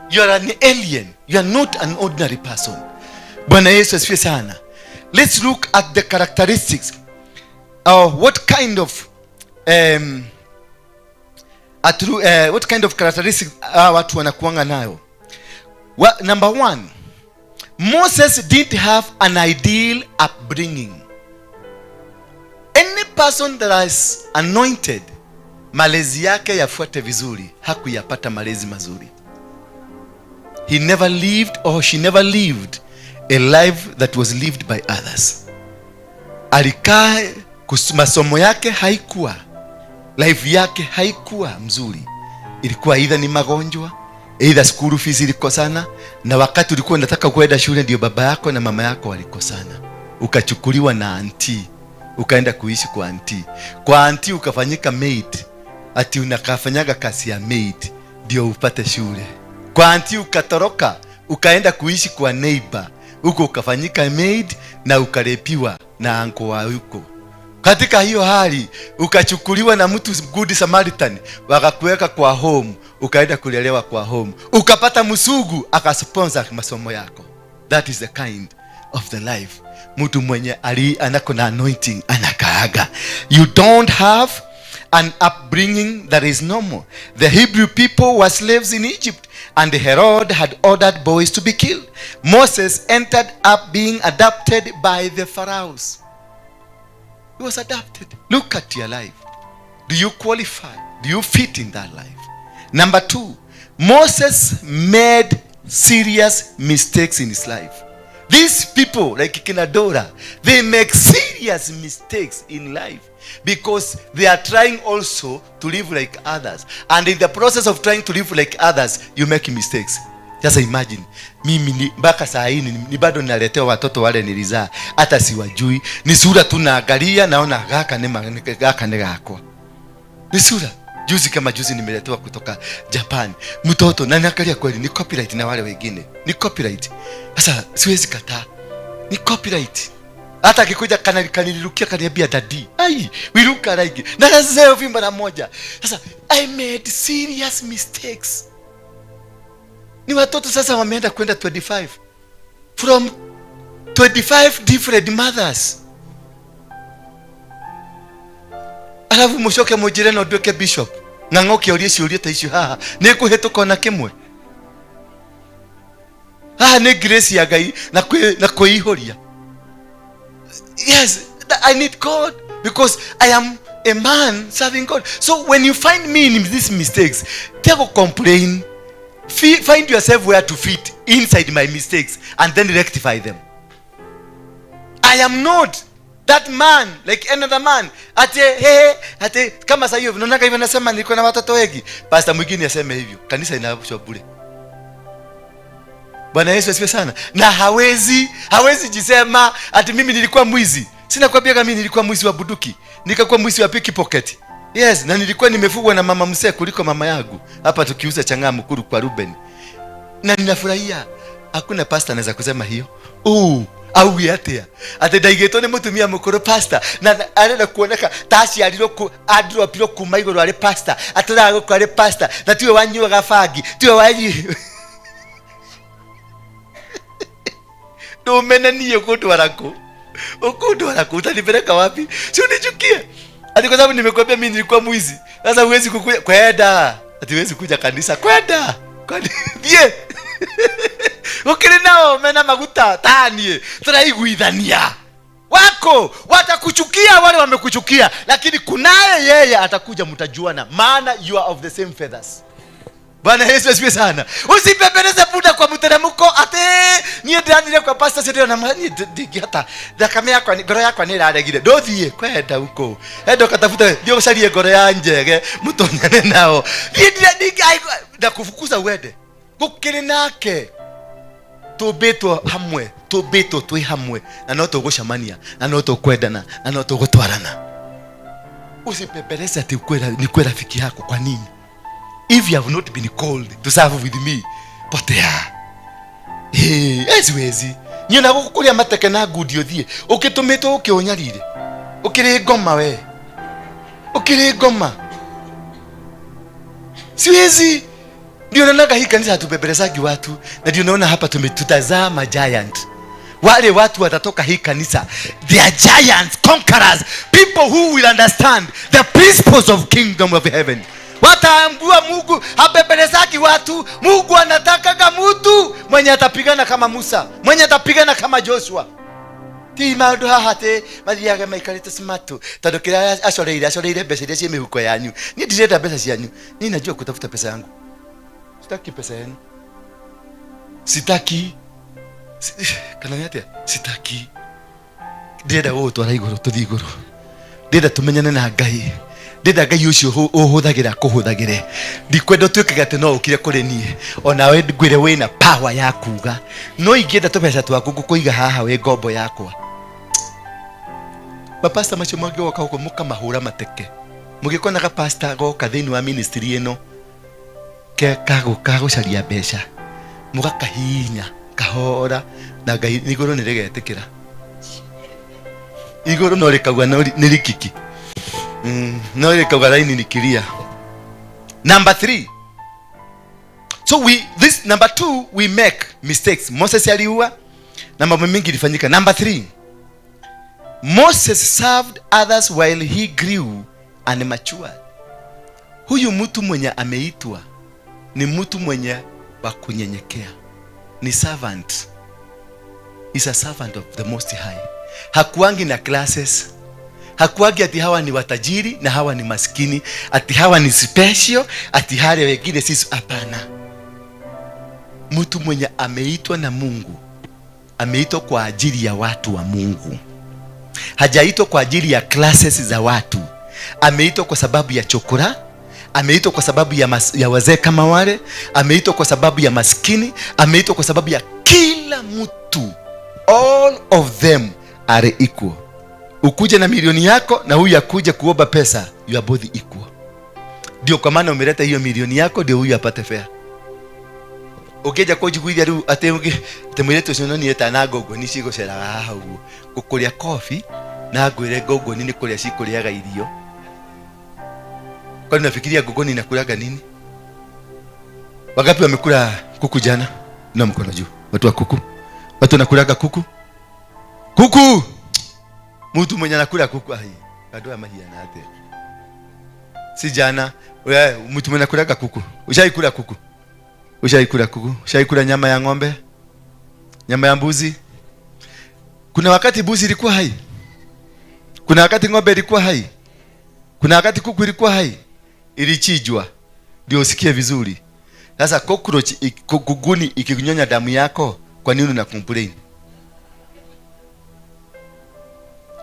You are an alien. You are not an ordinary person. Bwana Yesu asifiwe sana. Let's look at the characteristics. What kind of what kind of characteristics watu wanakuanga nayo? Number 1, Moses didn't have an ideal upbringing. Any person that is anointed, malezi yake yafuate vizuri, hakuyapata malezi mazuri. He never lived, or she never lived a life that was lived by others. Alikaa, masomo yake haikuwa, life yake haikuwa mzuri. Ilikuwa either ni magonjwa, either school fees ilikosana, na wakati ulikuwa unataka kwenda shule ndio baba yako na mama yako walikosana. Ukachukuliwa na auntie, ukaenda kuishi kwa auntie. Kwa auntie ukafanyika maid, ati unakafanyaga kazi ya maid ndio upate shule. Kwa auntie ukatoroka, ukaenda kuishi kwa neighbor, huko ukafanyika maid na ukarepiwa na anko wa huko. Katika hiyo hali ukachukuliwa na mtu good Samaritan, wakakuweka kwa home, ukaenda kulelewa kwa home, ukapata msugu akasponsor masomo yako. That is the kind of the life mtu mwenye anako na anointing anakaaga. You don't have an upbringing that is normal. The Hebrew people were slaves in Egypt, and Herod had ordered boys to be killed. Moses ended up being adopted by the pharaohs. He was adopted. Look at your life. Do you qualify? Do you fit in that life? Number 2, Moses made serious mistakes in his life. These people, like Kinadora, they make serious mistakes in life because they are trying also to live like others. And in the process of trying to live like others, you make mistakes. Just imagine, mimi mpaka saa hii ni bado naletewa watoto wale nilizaa, hata siwajui. Ni sura tu naangalia naona gaka ne gako. Ni sura. Juzi nimeletewa kutoka Japan. Mtoto na naangalia kweli ni copyright na wale wengine. Ni copyright. Sasa siwezi kataa. Ni copyright. Hata akikuja kanilirukia kaniambia daddy, we look alike. Na sasa vimba na moja. Sasa I made serious mistakes. Ni watoto sasa wameenda kwenda 25 from 25 different mothers. Alafu mushoke mujire no duke bishop ngangoke ulie taishu haha nikuhetuka na kimwe ni grace ya Ngai na kuihoria. Yes, I need God because I am a man serving God. So when you find me in these mistakes, don't complain. Find yourself where to fit inside my mistakes and then rectify them. I am not that man like another man. Ate kama sasa hiyo unaona hivyo nasema niko na watoto wengi. Pastor mwingine aseme hivyo. Kanisa inaabusha bure. Bwana Yesu asifiwe sana. Na hawezi jisema ati mimi nilikuwa mwizi. Sina kwambia kama mimi nilikuwa mwizi wa buduki. Nikakuwa mwizi wa pickpocket. Yes, na nilikuwa nimefugwa na mama msee kuliko mama yangu. Hapa tukiuza changaa mkuru kwa Ruben. Na ninafurahia. Hakuna pastor anaweza kusema hiyo. Au yatea. Ate daigeto ne mutumia mukuru pastor. Na arenda kuoneka tashi aliro adro piro kumaigoro ale pastor. Atara ko ale pastor. Na tiwe wanyu gafagi. Tiwe wanyi. No menani yokutu warako. Okutu warako utanipeleka wapi? Si unichukie. Ati kwa sababu nimekwambia mimi nilikuwa mwizi. Sasa huwezi kukuja kwenda. Ati huwezi kuja kanisa kwenda. Kwani die. Ukili nao mena maguta tanie. Tunaiguidhania. Wako watakuchukia wale wamekuchukia, lakini kunaye yeye atakuja mtajuana, maana you are of the same feathers. Bwana Yesu asifiwe sana. Usipepeleze punda kwa mteremko ate nie ndani kwa pastor sio na mani hata dakamea kwa goro yako ni raragire dothie kwenda huko endo katafuta ndio usalie goro ya njege mutonyane nao ndio kufukuza uende gukiri nake tubeto twi hamwe na no tugucamania na no tukwendana na no tugutwarana. Usipepeleze ati ni kwenda rafiki yako. Kwa nini? If you have not been called to serve with me, potea. Eziwezi. Nyina gukuria mateke na gudio thie. Ukitumeto ukionyarire. Ukiri ngoma we. Ukiri ngoma. Siwezi. Ndio naona hii kanisa tupepelezagi watu. Na ndio naona hapa tumetutazama giant. Wale watu watatoka hii kanisa, they are giants, conquerors, people who will understand the principles of kingdom of heaven. Wataambua Mungu habebelezaki watu. Mungu anataka mtu mwenye atapigana kama Musa, mwenye atapigana kama Joshua. Ti maundu hahate mathiaga maikarite smart tondu kira acoreire mbeca iria cie mihuko yanyu. Ni ndirenda mbeca cianyu, ni najua kutafuta pesa yangu. Sitaki pesa yenu, sitaki kana nyatia, sitaki. Ndirenda gutwara iguru, tuthi iguru. Ndirenda tumenyane na Ngai. Ndirenda Ngai ucio uhuthagira kuhuthagire. Ndikwenda tuikage ati no ukire kuri nie, ona we ngwire wina power ya kuga no ingienda tubeca twaku kuiga haha we ngombo yakwa. Mapasta macio mwangi woka huko mukamahura mateke. Mugikona ga pastor goka thiini wa ministry ino ke kagucaria mbeca mugakahinya kahora na Ngai iguru nirigetikira. Iguru no rikagwa no nirikiki. No rikagwa laini nikiria. Number 3. So this number 2 we make mistakes. Moses aliua na mambo mengi ilifanyika. Number 3. Moses served others while he grew and matured. Huyu mtu mwenye ameitwa ni mtu mwenye wa kunyenyekea. Ni servant. Is a servant of the Most High. Hakuangi na classes. Hakuangi ati hawa ni watajiri na hawa ni maskini, ati hawa ni special, ati hale wengine sisi. Hapana. Mtu mwenye ameitwa na Mungu, ameitwa kwa ajili ya watu wa Mungu. Hajaitwa kwa ajili ya classes za watu. Ameitwa kwa sababu ya chokora, ameitwa kwa sababu ya wazee kama wale, ameitwa kwa sababu ya maskini, ameitwa kwa sababu ya kila mtu. All of them are equal. Ukuje na milioni yako na huyu akuje kuomba pesa, you are both equal. Ndio kwa maana umeleta hiyo milioni yako ndio huyu apate fare. Ugeja koji gwithia ru ate temwiretu cio ni eta na gogo ni cigoceraga haha uguo gukuria coffee na ngwire gogo ni kuria cikuriaga irio. Kwani nafikiria gogo ni nakulaga nini? Wangapi wamekula kuku jana? Na mkono juu. Watu wa kuku. Watu nakulaga kuku. Kuku. Mtu mwenye anakula kuku ai. Kadoa mahia na ate. Si jana, wewe mtu mwenye anakulaga kuku. Ushaikula kuku? Ushaikula kuku? Ushaikula nyama ya ng'ombe? Nyama ya mbuzi? Kuna wakati mbuzi ilikuwa hai. Kuna wakati ng'ombe ilikuwa hai. Kuna wakati kuku ilikuwa hai. Ilichijwa ndio usikie vizuri. Sasa cockroach kuguni ikikunyonya damu yako, kwa nini una complain?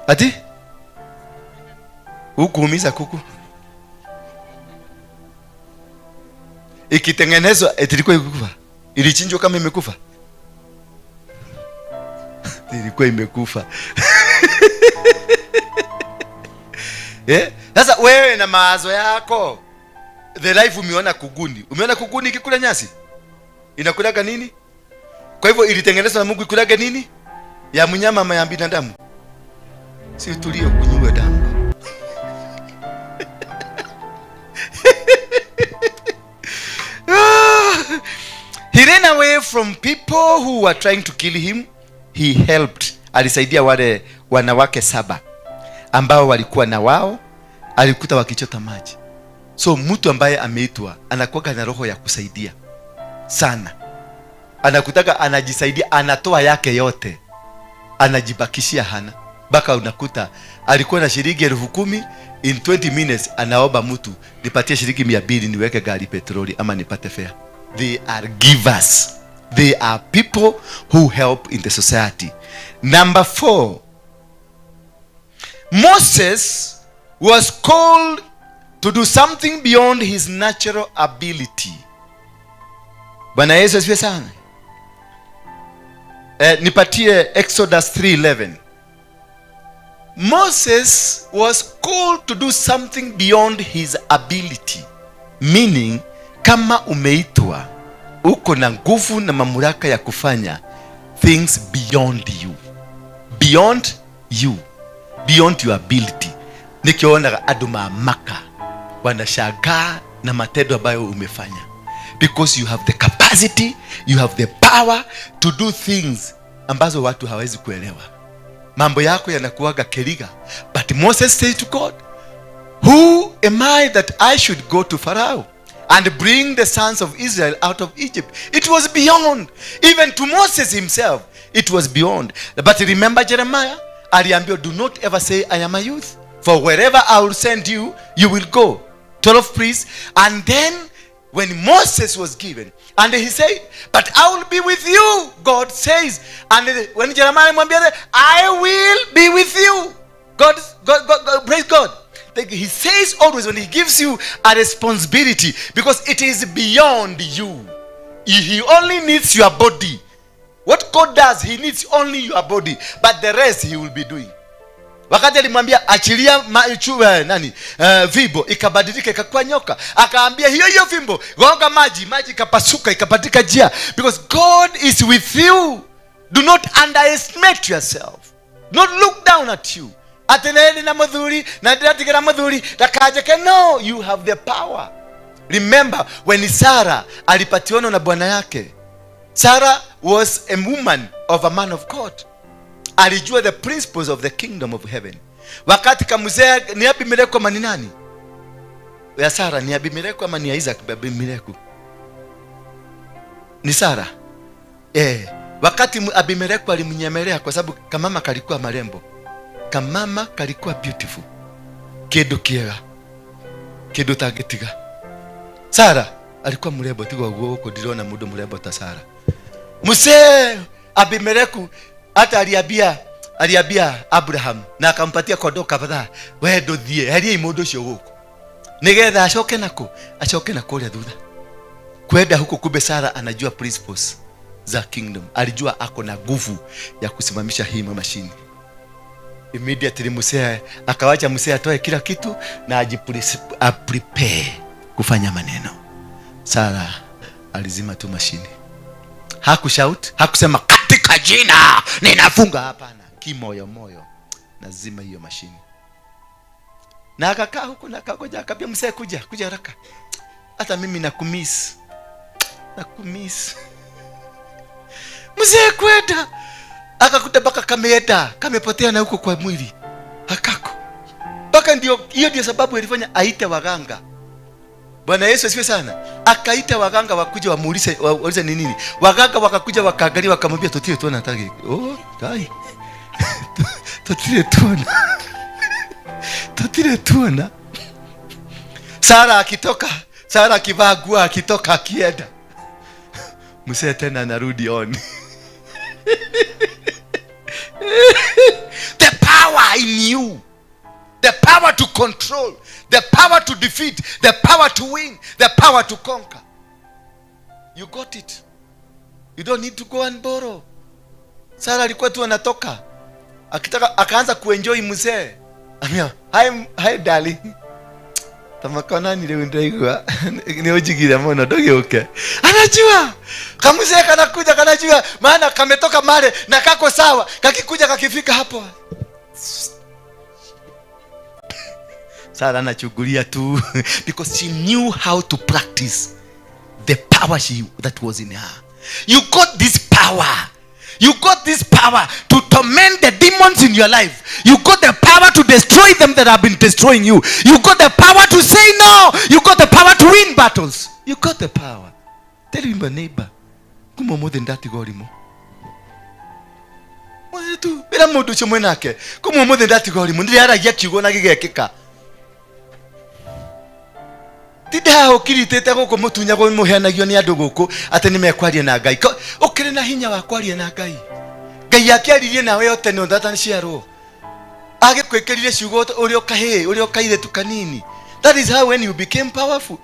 Ati? Hukuumiza kuku. Ikitengenezwa ilikuwa ikufa. Ilichinjwa kama imekufa. Ilikuwa imekufa. Sasa wewe na mawazo yako, the life umeona kuguni. Umeona kuguni ikikula nyasi? Inakulaga nini? Kwa hivyo ilitengenezwa na Mungu ikulaga nini? Ya mnyama ama ya binadamu? Si utulio kunywa damu. He ran away from people who were trying to kill him. He helped. Alisaidia wale wanawake 7 ambao walikuwa na wao, alikuta wakichota maji. So mtu ambaye ameitwa anakuwa na roho ya kusaidia sana. Anakutaka anajisaidia, anatoa yake yote, anajibakishia hana. Baka unakuta alikuwa na shilingi 10,000, in 20 minutes anaomba mtu nipatie shilingi 200 niweke gari petroli ama nipate fare. They are givers. They are people who help in the society. Number 4. Moses was called to do something beyond his natural ability. Bwana Yesu asifiwe sana. Nipatie Exodus 3:11. Moses was called to do something beyond his ability. Meaning, kama umeitwa, uko na nguvu na mamlaka ya kufanya things beyond you. Beyond you. Beyond your ability. Nikiona adu mamaka wanashangaa na matendo ambayo umefanya. Because you have the capacity, you have the power to do things ambazo watu hawezi kuelewa. Mambo yako yanakuaga keriga. But Moses said to God, who am I that I should go to Pharaoh and bring the sons of Israel out of Egypt? It was beyond. Even to Moses himself, it was beyond. But remember Jeremiah? Aliambiwa, do not ever say I am a youth. For wherever I will send you, you will go. 12 priests. And then when Moses was given, and he said, but I will be with you, God says. And when Jeremiah said, I will be with you. God, praise God. He says always when he gives you a responsibility, because it is beyond you. He only needs your body. What God does, he needs only your body, but the rest he will be doing. Wakati alimwambia achilia fimbo ikabadilika ikakuwa nyoka, akaambia hiyo fimbo gonga maji ikapasuka ikapatika njia, because God is with you. Do not underestimate yourself. Not look down at you. Ateneni na madhuri na ndatigera madhuri takajeke. No, you have the power. Remember when Sarah alipatiwa na bwana yake, Sarah was a woman of a man of God. Alijua the principles of the kingdom of heaven. Wakati kamuzea ni Abimeleki ama ni nani? Ya Sarah ni Abimeleki ama ni Isaac? Abimeleki. Ni Sarah. Wakati Abimeleki alimnyemelea kwa sababu kamama kalikuwa marembo. Kamama kalikuwa beautiful. Kedo kiega. Kedo tagetiga. Sarah alikuwa mrembo tigo guko ndiriona mundu mrembo ta Sarah. Muse Abimeleki hata aliambia Abraham na akampatia kondoo kadhaa, wewe ndothie heria mundu ucio guku nigetha acoke nako ria thutha kwenda huko. Kumbe Sarah anajua principles za kingdom, alijua ako na nguvu ya kusimamisha hii mashini. Immediately Musa akawacha Musa atoe kila kitu na prepare kufanya maneno. Sarah alizima tu mashini. Hakushout, hakusema katika jina ninafunga, hapana. Kimoyo moyo nazima hiyo mashini. Na akakaa huko na akagoja, akambia Musa kuja haraka. Hata mimi nakumiss. Musa kwenda akakuta baka kamepotea na huko kwa mwili. Hakako. Baka ndio sababu ilifanya aite waganga. Bwana Yesu asifiwe sana. Akaita waganga wakuja waulize ni nini. Waganga wakakuja wakaangalia wakamwambia totile tuona nataka. Kai. Totile tuona. Sarah akivaa nguo akitoka akienda. Musa tena anarudi on. The power in you. The power to control, the power to defeat, the power to win, the power to conquer. You got it. You don't need to go and borrow. Sarah alikuwa tu anatoka. Akaanza kuenjoy mzee. Hi darling. Tamakona ni leo ndaigwa. Ni ojigira mbona doge. Anajua. Kamzee kanakuja kanajua maana kametoka male na kako sawa. Kakikuja kakifika hapo. Sarah anachugulia tu because she knew how to practice the power that was in her. You got this power. You got this power to torment the demons in your life. You got the power to destroy them that have been destroying you. You got the power to say no. You got the power to win battles. You got the power. Tell your neighbor, kumo more than that gorimo. Wetu bila mudu chomwenake. Kumo more than that gorimo. Ndi ara yakigo na gigekeka. Tida okiritete goko mutunya go muheanagio ni andu guku ate ni mekwaria na Ngai. Okire na hinya wa kwaria na Ngai. Ngai akiaririe nawe yote no ndata ciaro. Agikwekerire ciugo uri okahe uri okaire tu kanini. That is how when you became powerful.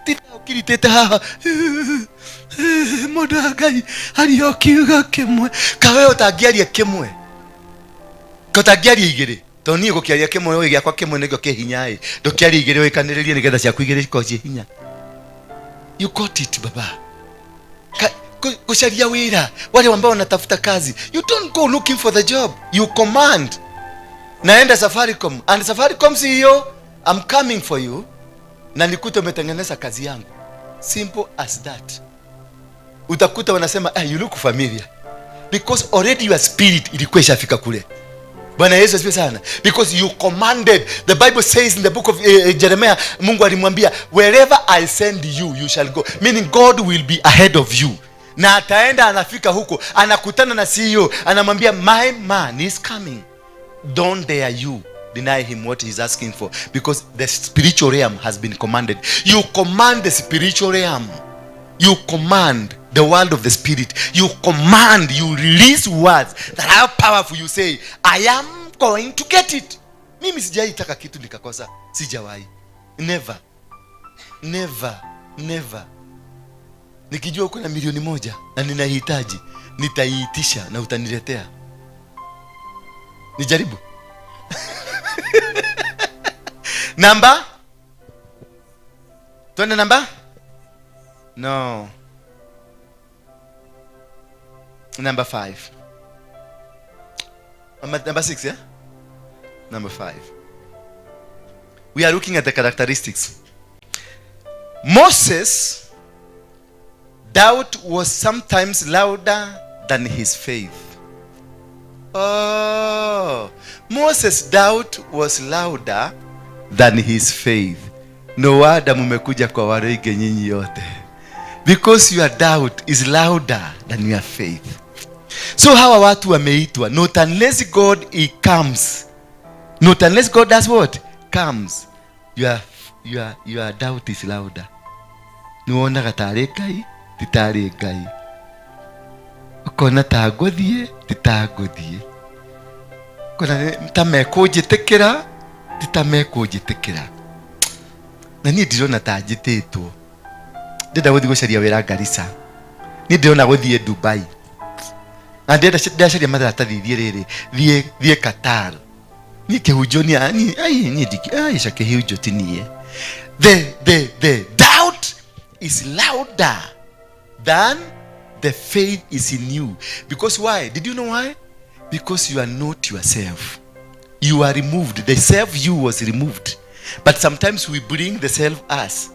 Tida okiritete haha. Mundu Ngai ari okiuga kimwe. Kawe utangiaria kimwe. Kotangiaria igiri. Toni gukiaria kimwe we giakwa kimwe nigio kihinya ndukiaria igiri we kaniririe nigetha ciaku igiri ikoje hinya. You got it baba. Kusharia wira wale ambao wanatafuta kazi, you don't go looking for the job, you command. Naenda Safaricom and Safaricom CEO, I'm coming for you na nikute umetengeneza kazi yangu. Simple as that. Utakuta wanasema you look familiar because already your spirit ilikuwa ishafika kule. Bwana Yesu asifiwe sana. Because you commanded. The Bible says in the book of Jeremiah, Mungu alimwambia, wherever I send you, you shall go. Meaning God will be ahead of you. Na ataenda, anafika huko, anakutana na CEO, anamwambia, my man is coming. Don't dare you deny him what he's asking for, because the spiritual realm has been commanded. You command the spiritual realm. You command the world of the spirit. You command, you release words that are powerful. You say, I am going to get it. Mimi sijai taka kitu nikakosa. Sijawahi. Never. Never. Never. Nikijua uko na milioni 1 na ninahitaji, nitaiitisha na utaniletea. Nijaribu. Number? Tuende number? No. Number 5. Number 6, yeah? Number 5. We are looking at the characteristics. Moses' doubt was sometimes louder than his faith. Oh, Moses' doubt was louder than his faith. No wonder mumekuja kwa Waroige nyinyi yote. Because your doubt is louder than your faith. So hawa watu wameitwa, not unless God he comes. Not unless God does what? Comes. Your doubt is louder. Nuona gatare Ngai, titare Ngai. Ukona tagothie, titagothie. Kona tamekujitikira, titamekujitikira. Na ni ndirona tajitetwo. Ndenda guthii gucaria wira Garissa. Ni ndirona guthii Dubai. Na ndenda ndacaria maratathi thie Qatar. Ni kihunjoni ni ndiki shake hiunjo tinie. The doubt is louder than the faith is in you. Because why? Did you know why? Because you are not yourself. You are removed. The self you was removed. But sometimes we bring the self us.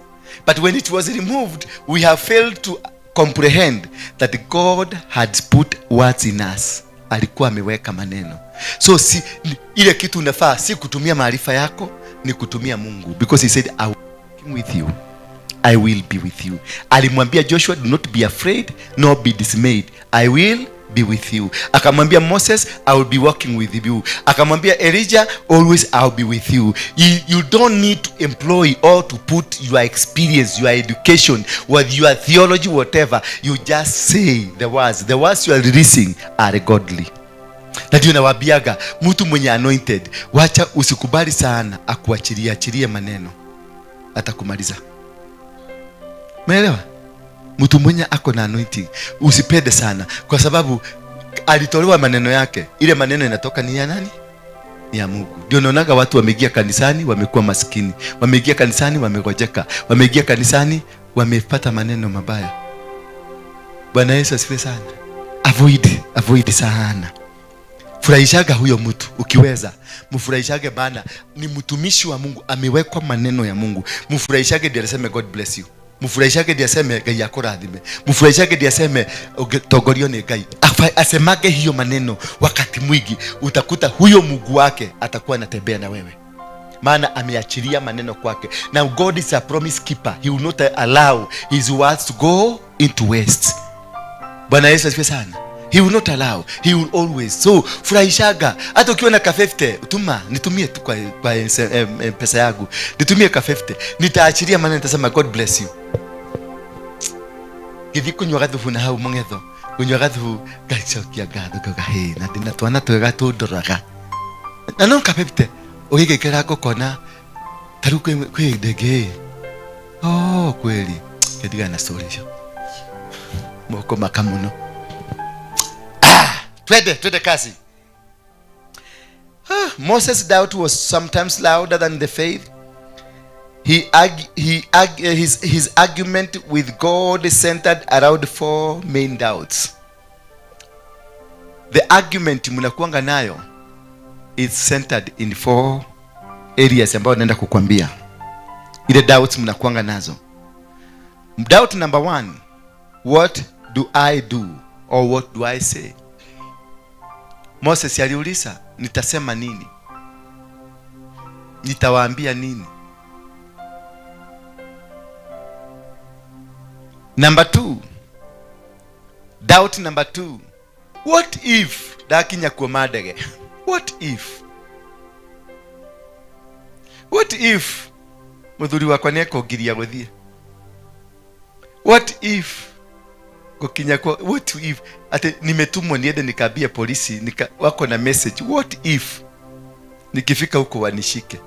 But when it was removed, we have failed to comprehend that God had put words in us. Alikuwa ameweka maneno. So si ile kitu unafaa si kutumia maarifa yako, ni kutumia Mungu. Because he said, I will be with you. I will be with you. Alimwambia Joshua, do not be afraid, nor be dismayed. I will be with you. Akamwambia Moses, I will be walking with you. Akamwambia Elijah, always I'll be with you. You don't need to employ or to put your experience, your education, with your theology, whatever. You just say the words. The words you are releasing are godly. Na ndio nawaambiaga mtu mwenye anointed, wacha usikubali sana akuachilie maneno, atakumaliza. Umeelewa? Mtu mwenye ako na anointing usipende sana, kwa sababu alitolewa maneno yake. Ile maneno inatoka ni ya nani? Ni ya Mungu. Ndio naonaga watu wameingia kanisani wamekuwa maskini, wameingia kanisani wamegojeka, wameingia kanisani wamepata maneno mabaya. Bwana Yesu asifiwe sana. Avoid sana. Furahishaga huyo mtu ukiweza. Mfurahishage bana, ni mtumishi wa Mungu, amewekwa maneno ya Mungu. Mfurahishage ndiye aseme God bless you. Mfurahishage ndiye aseme Ngai akurathime. Mfurahishage ndiye aseme togorio ni Ngai. Asemage hiyo maneno wakati mwingi, utakuta huyo Mungu wake atakuwa anatembea na wewe. Maana ameachilia maneno kwake. Now God is a promise keeper. He will not allow his words to go into waste. Bwana Yesu asifiwe sana. He will not allow. He will always. So furahishaga. Hata ukiwa na ka 50, nitumie tu kwa pesa yangu. Nitumie ka 50. Nitaachilia maneno, nitasema God bless you. Githi kunywa gathubu na hau mungetho. Kunywa gathubu gacokia gathu gahe na ndina twana twega tundoraga. Na no ka 50. Ugigekera gukona taruko kwi ndege. Oh kweli. Kediga na story hiyo. Moko makamuno. Twende kazi. Moses' doubt was sometimes louder than the faith. His argument with God centered around 4 main doubts. The argument mnakuanga nayo is centered in 4 areas ambayo naenda kukwambia. Ile doubts mnakuanga nazo. Doubt number 1, what do I do or what do I say? Moses aliuliza, nitasema nini? Nitawaambia nini? Number 2. Doubt number 2. What if dakinya kumadege? What if? What if muthuri wakwa neko ngiria guthie? What if gokinya kwa, what if ate nimetumwa niende nikabia polisi wako na message? What if nikifika huko wanishike?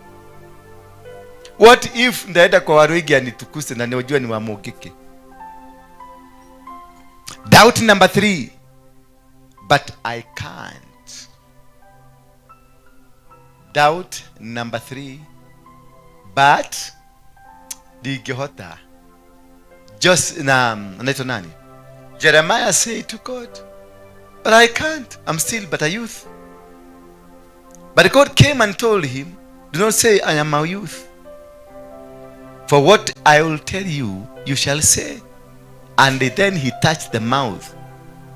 What if ndaenda kwa waroigi anitukuse na niojua ni wamogeke? Doubt number 3. But I can't. Doubt number 3. But digehota. Just anaitwa nani? Jeremiah said to God, but I can't. I'm still but a youth. But God came and told him, do not say I am a youth. For what I will tell you, you shall say. And then he touched the mouth.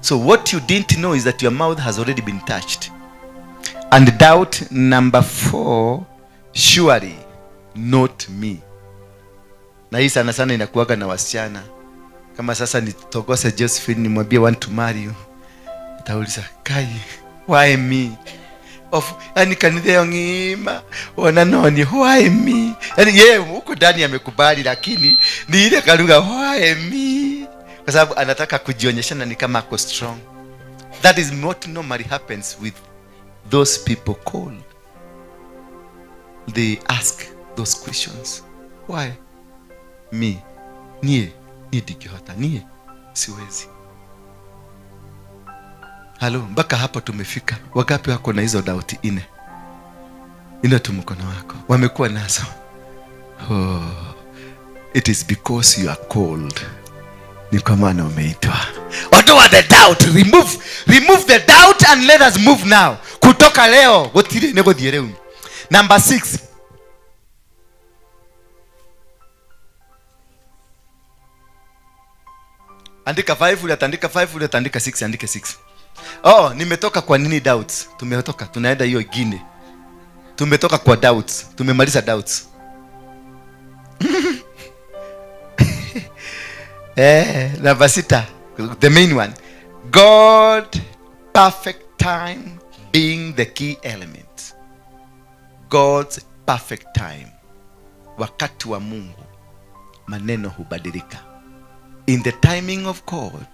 So what you didn't know is that your mouth has already been touched. And doubt number 4, surely not me. Na hii sana sana inakuwaga na wasichana. Kama sasa nitogose Josephine nimwambie want to marry you. Atauliza, Kai, why me? Yani kanitha yongima ona noni, why me? Yani yeye huko ndani amekubali, lakini ni ile kaluga why me, kwa sababu anataka kujionyeshana ni kama ako strong. That is what normally happens with those people called. They ask those questions. Why me? Nie digihota, nie siwezi. Halo, mpaka hapo tumefika. Wagapi wako na hizo doubt 4? Ina tu mkono wako. Wamekuwa nazo. Oh, it is because you are called. Ni kwa maana umeitwa. Ondoa the doubt, remove the doubt and let us move now. Kutoka leo gotire nego thiereu. Number 6. Andika 5, uliandika 5, uliandika 6, andika 6. Oh, nimetoka kwa nini doubts? Tumetoka, tunaenda hiyo ingine. Tumetoka kwa doubts, tumemaliza doubts. Number 6, the main one. God perfect time being the key element. God's perfect time. Wakati wa Mungu maneno hubadilika. In the timing of God,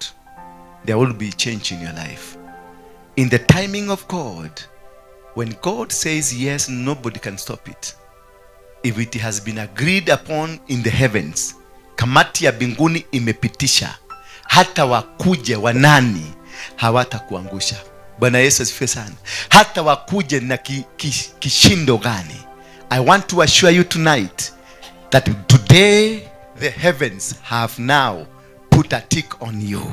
there will be change in your life. In the timing of God, when God says yes, nobody can stop it. If it has been agreed upon in the heavens, kamati ya mbinguni imepitisha, hata wakuje wanani hawatakuangusha. Bwana Yesu asifiwe sana. Hata wakuje na kishindo gani. I want to assure you tonight that today the heavens have now put a tick on you.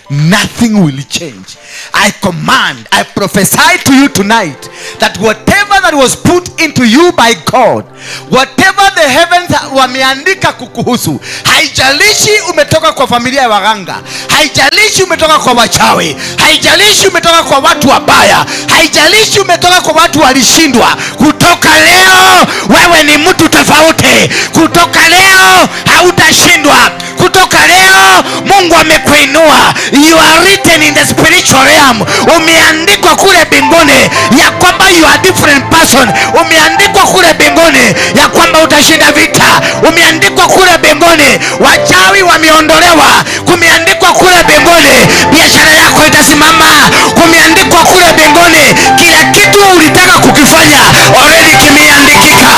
Nothing will change. I command, I prophesy to you tonight that whatever that was put into you by God, whatever the heavens wameandika kukuhusu, haijalishi umetoka kwa familia ya waganga, haijalishi umetoka kwa wachawi, haijalishi umetoka kwa watu wabaya, haijalishi umetoka kwa watu walishindwa, kutoka leo wewe ni mtu tofauti. Kutoka leo hautashindwa. Kutoka leo Mungu amekuinua. You are written in the spiritual realm. Umeandikwa kule mbinguni ya kwamba you are different person. Umeandikwa kule mbinguni ya kwamba utashinda vita. Umeandikwa kule mbinguni wachawi wameondolewa. Kumeandikwa kule mbinguni biashara yako itasimama. Kumeandikwa kule mbinguni kila kitu ulitaka kukifanya already kimeandikika.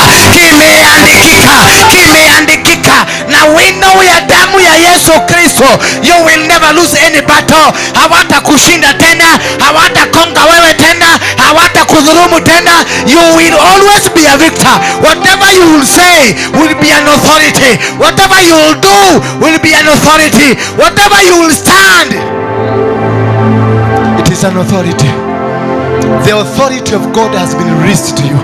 Kimeandikika. Na wino ya damu ya Yesu Kristo, you will never lose any battle. Hawata kushinda tena, hawata konga wewe tena, hawata kudhulumu tena. You will always be a victor. Whatever you will say will be an authority. Whatever you will do will be an authority. Whatever you will stand, it is an authority. The authority of God has been released to you.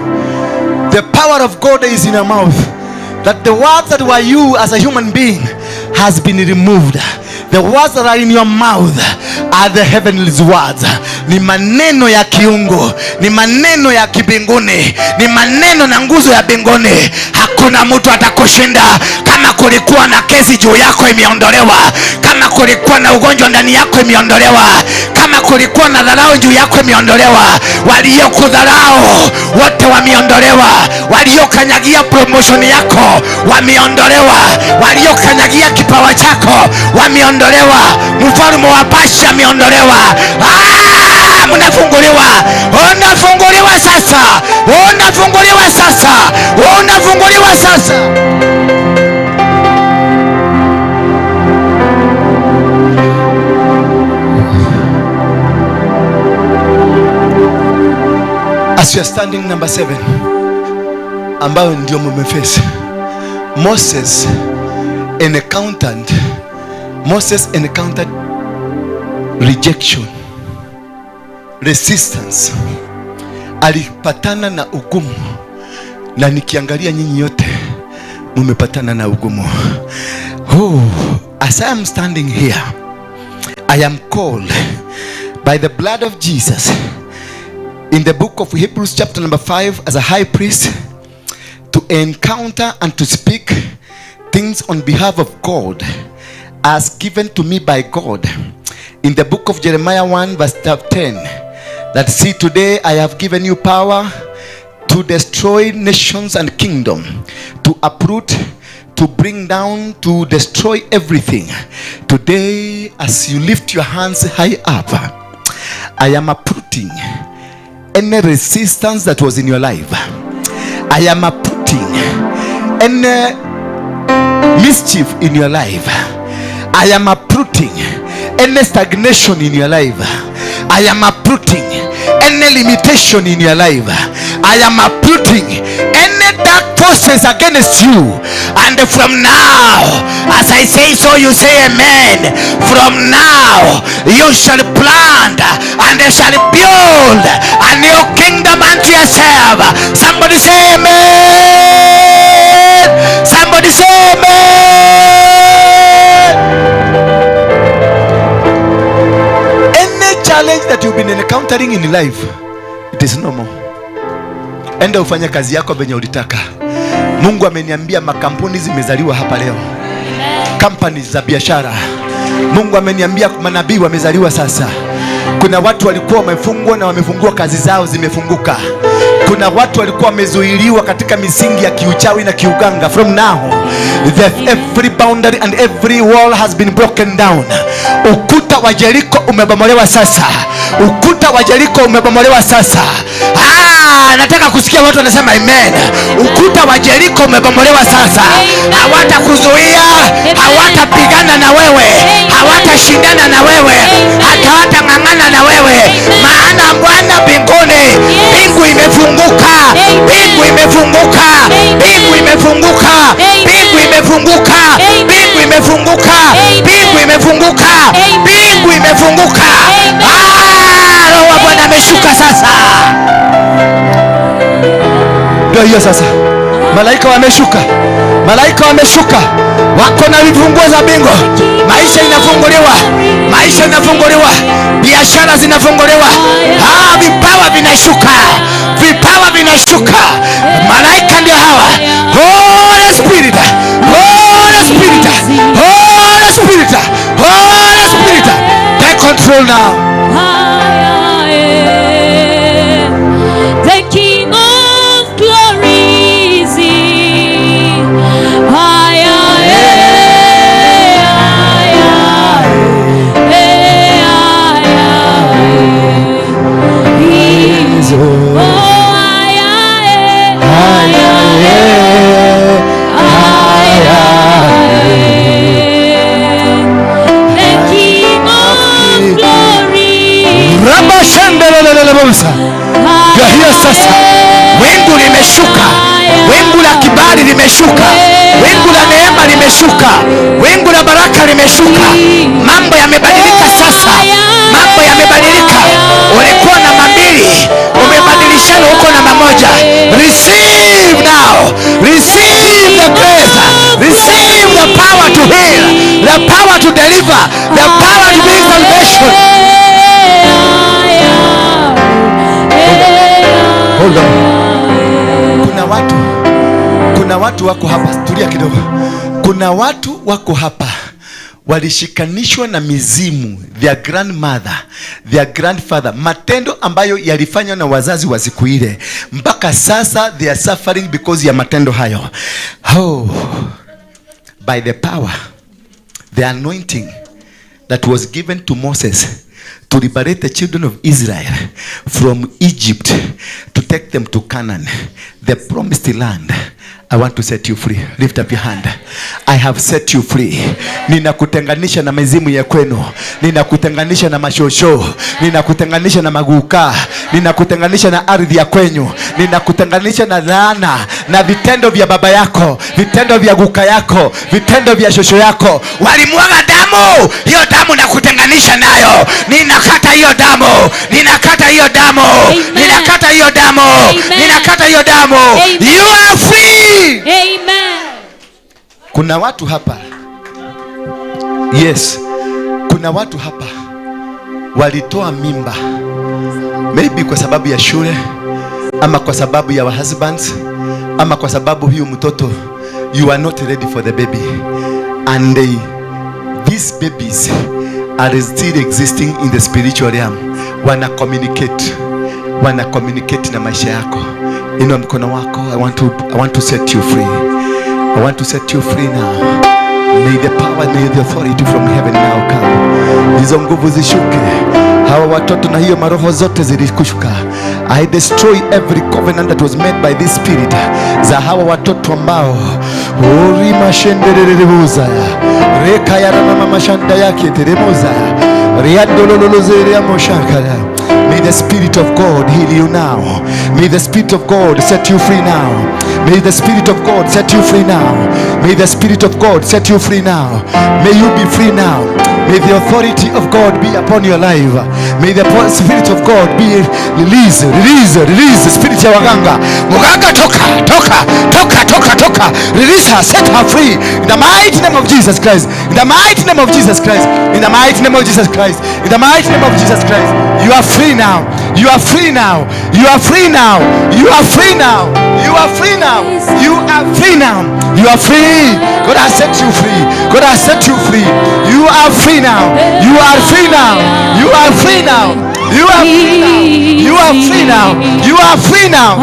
The power of God is in your mouth. That the words that were you as a human being has been removed. The words that are in your mouth are the heavenly words. ni maneno ya kiungu, ni maneno ya kibinguni, ni maneno na nguzo ya binguni. Hakuna mtu atakushinda. Kama kulikuwa na kesi juu yako imeondolewa, kama kulikuwa na ugonjwa ndani yako imeondolewa, kama kulikuwa na dharau juu yako imeondolewa. Waliokudharau wote wameondolewa, waliokanyagia promotion yako wameondolewa, waliokanyagia kipawa chako wameondolewa. Mfalme wa Basha ameondolewa. Mnafunguliwa, unafunguliwa sasa, unafunguliwa sasa, unafunguliwa sasa. As you are standing, number 7, ambayo ndio mmeface. Moses encountered rejection, resistance. Alipatana na ugumu, na nikiangalia nyinyi yote mmepatana na ugumu. As I am standing here, I am called by the blood of Jesus in the book of Hebrews chapter number 5 as a high priest to encounter and to speak things on behalf of God as given to me by God. In the book of Jeremiah 1 verse 10, that see, today I have given you power to destroy nations and kingdom, to uproot, to bring down, to destroy everything. Today, as you lift your hands high up, I am uprooting any resistance that was in your life. I am uprooting any mischief in your life. I am uprooting any stagnation in your life. I am uprooting any limitation in your life. I am uprooting any dark forces against you. And from now, as I say so, you say amen. From now, you shall plant and they shall build a new kingdom unto yourself. Somebody say amen. Somebody say amen. Any challenge that you've been encountering in life, it is normal. Enda ufanye kazi yako venye ulitaka. Mungu ameniambia makampuni zimezaliwa hapa leo, companies za biashara. Mungu ameniambia manabii wamezaliwa sasa. Kuna watu walikuwa wamefungwa na wamefungua, kazi zao zimefunguka. Kuna watu walikuwa wamezuiliwa katika misingi ya kiuchawi na kiuganga. From now, every boundary and every wall has been broken down. Ukuta wa Jericho umebomolewa sasa. Ukuta wa Jericho umebomolewa sasa. Nataka kusikia watu wanasema amen. Ukuta wa Jericho umebomolewa sasa. Hawatakuzuia, hawatapigana na wewe, hawatashindana na wewe, hawatang'ang'ana na wewe. Maana Bwana mbinguni, mbingu imefunguka, mbingu imefunguka, mbingu imefunguka, mbingu imefunguka, mbingu imefunguka, mbingu imefunguka, mbingu imefunguka. Roho wa Bwana ameshuka sasa. Ndio hiyo sasa. Malaika wameshuka, malaika wameshuka, wako na vifunguo za bingo. Maisha inafunguliwa, maisha inafunguliwa, biashara zinafunguliwa, vipawa vinashuka, vipawa vinashuka. Malaika ndio hawa. Holy Spirit, Holy Spirit, Holy Spirit, Holy Spirit, take control now. The King of Glory is here. Ndio hiyo sasa. Wingu limeshuka, wingu la kibali limeshuka, wingu la neema limeshuka, wingu la baraka limeshuka. Mambo yamebadilika sasa, mambo yamebadilika. Ulikuwa na mambili, umebadilishana huko na mamoja. Receive now, receive the grace, receive the power to heal, the power to deliver, the power to bring salvation. watu wako hapa, tulia kidogo. Kuna watu wako hapa walishikanishwa na mizimu, their grandmother, their grandfather, matendo ambayo yalifanywa na wazazi wa siku ile, mpaka sasa they are suffering because ya matendo hayo. By the power, the anointing that was given to Moses to liberate the children of Israel from Egypt, to take them to Canaan, the promised land. I want to set you free. Lift up your hand. I have set you free. Ninakutenganisha na mizimu ya kwenu. Ninakutenganisha na mashosho. Ninakutenganisha na maguka. Ninakutenganisha na ardhi ya kwenyu. Ninakutenganisha na laana, na vitendo vya baba yako, vitendo vya guka yako, vitendo vya shosho yako. Walimwaga damu. Hiyo damu nakutenganisha nayo. Ninakata hiyo damu. Ninakata hiyo damu. Ninakata hiyo damu. Ninakata hiyo damu. You are free. Amen. Kuna watu hapa. Yes. Kuna watu hapa walitoa mimba, maybe kwa sababu ya shule, ama kwa sababu ya husbands, ama kwa sababu huyu mtoto, you are not ready for the baby, and these babies are still existing in the spiritual realm. Wana communicate na maisha yako. Inua mkono wako. I want to set you free. I want to set you free now. May the power, may the authority from heaven now come. Hizo nguvu zishuke. Hawa watoto na hiyo maroho zote zilikushuka. I destroy every covenant that was made by this spirit za hawa watoto ambao urima shendererebuza reka ya mama mashanda yake teremoza riandololozere amoshakara. May the Spirit of God heal you now. May the Spirit of God set you free now. May the Spirit of God set you free now. May the Spirit of God set you free now. May you be free now. May the authority of God be upon your life. May the Spirit of God be release the spirit ya waganga. Muganga toka. Release her, set her free. In the mighty name of Jesus Christ. In the mighty name of Jesus Christ. In the mighty name of Jesus Christ. In the mighty name of Jesus Christ. You are free now. You are free now. You are free now. You are free now. You are free now. You are free now. You are free. God has set you free. God has set you free. You are free now. You are free now. You are free now. You are free now. You are free now. You are free now.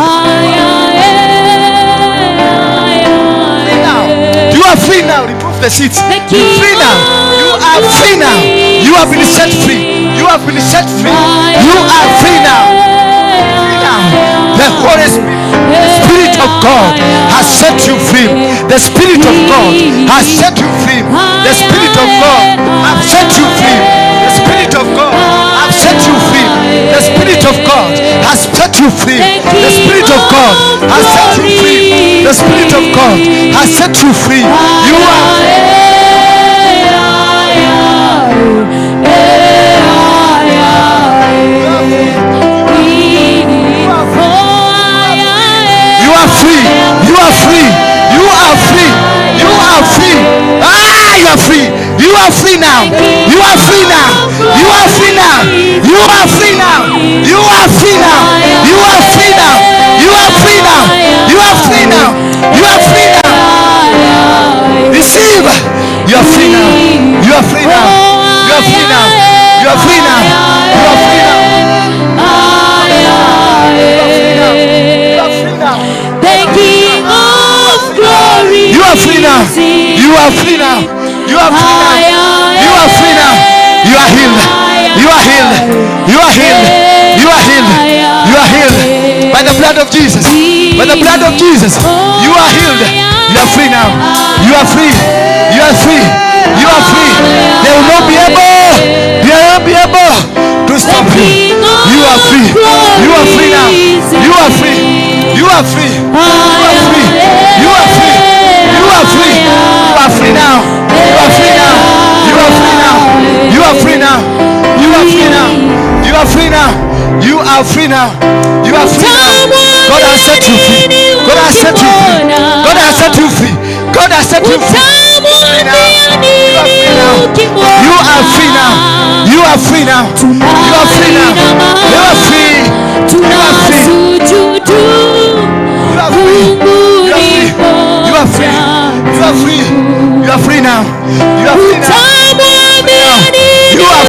You are free now. Remove the seats. You are free now. You are free now. You have been set free. You have been set free. You are free now. Free now. The Holy Spirit, the Spirit of God has set you free. The Spirit of God has set you free. The Spirit of God has set you free. The Spirit of God has set you free. The Spirit of God has set you free. The Spirit of God has set you free. The Spirit of God has set you free. You are free. You are free. You are free. You are free. You are free. You are free now. You are free now. You are free now. You are free now. You are free now. You are free now. You are free now. You are free now. You are free now. Receive. You are free now. You are free now. You are free now. You are free now. You are free now. You are free now. You are free now. You are free now. You are free now. You are healed. You are healed. You are healed. You are healed. You are healed. By the blood of Jesus. By the blood of Jesus. You are healed. You are free now. You are free. You are free. You are free. They will not be able. They will not be able to stop you. You are free. You are free now. You are free. You are free. You are free. You are free. You are free. You are free now. You are free now. You are free now. You are free now. You are free now. You are free now. You are free now. You are free now. God has set you free. God has set you free. God has set you free. God has set you free. You are free now. You are free now. You are free now. You are free. You are free. You are free. free now. You are free now.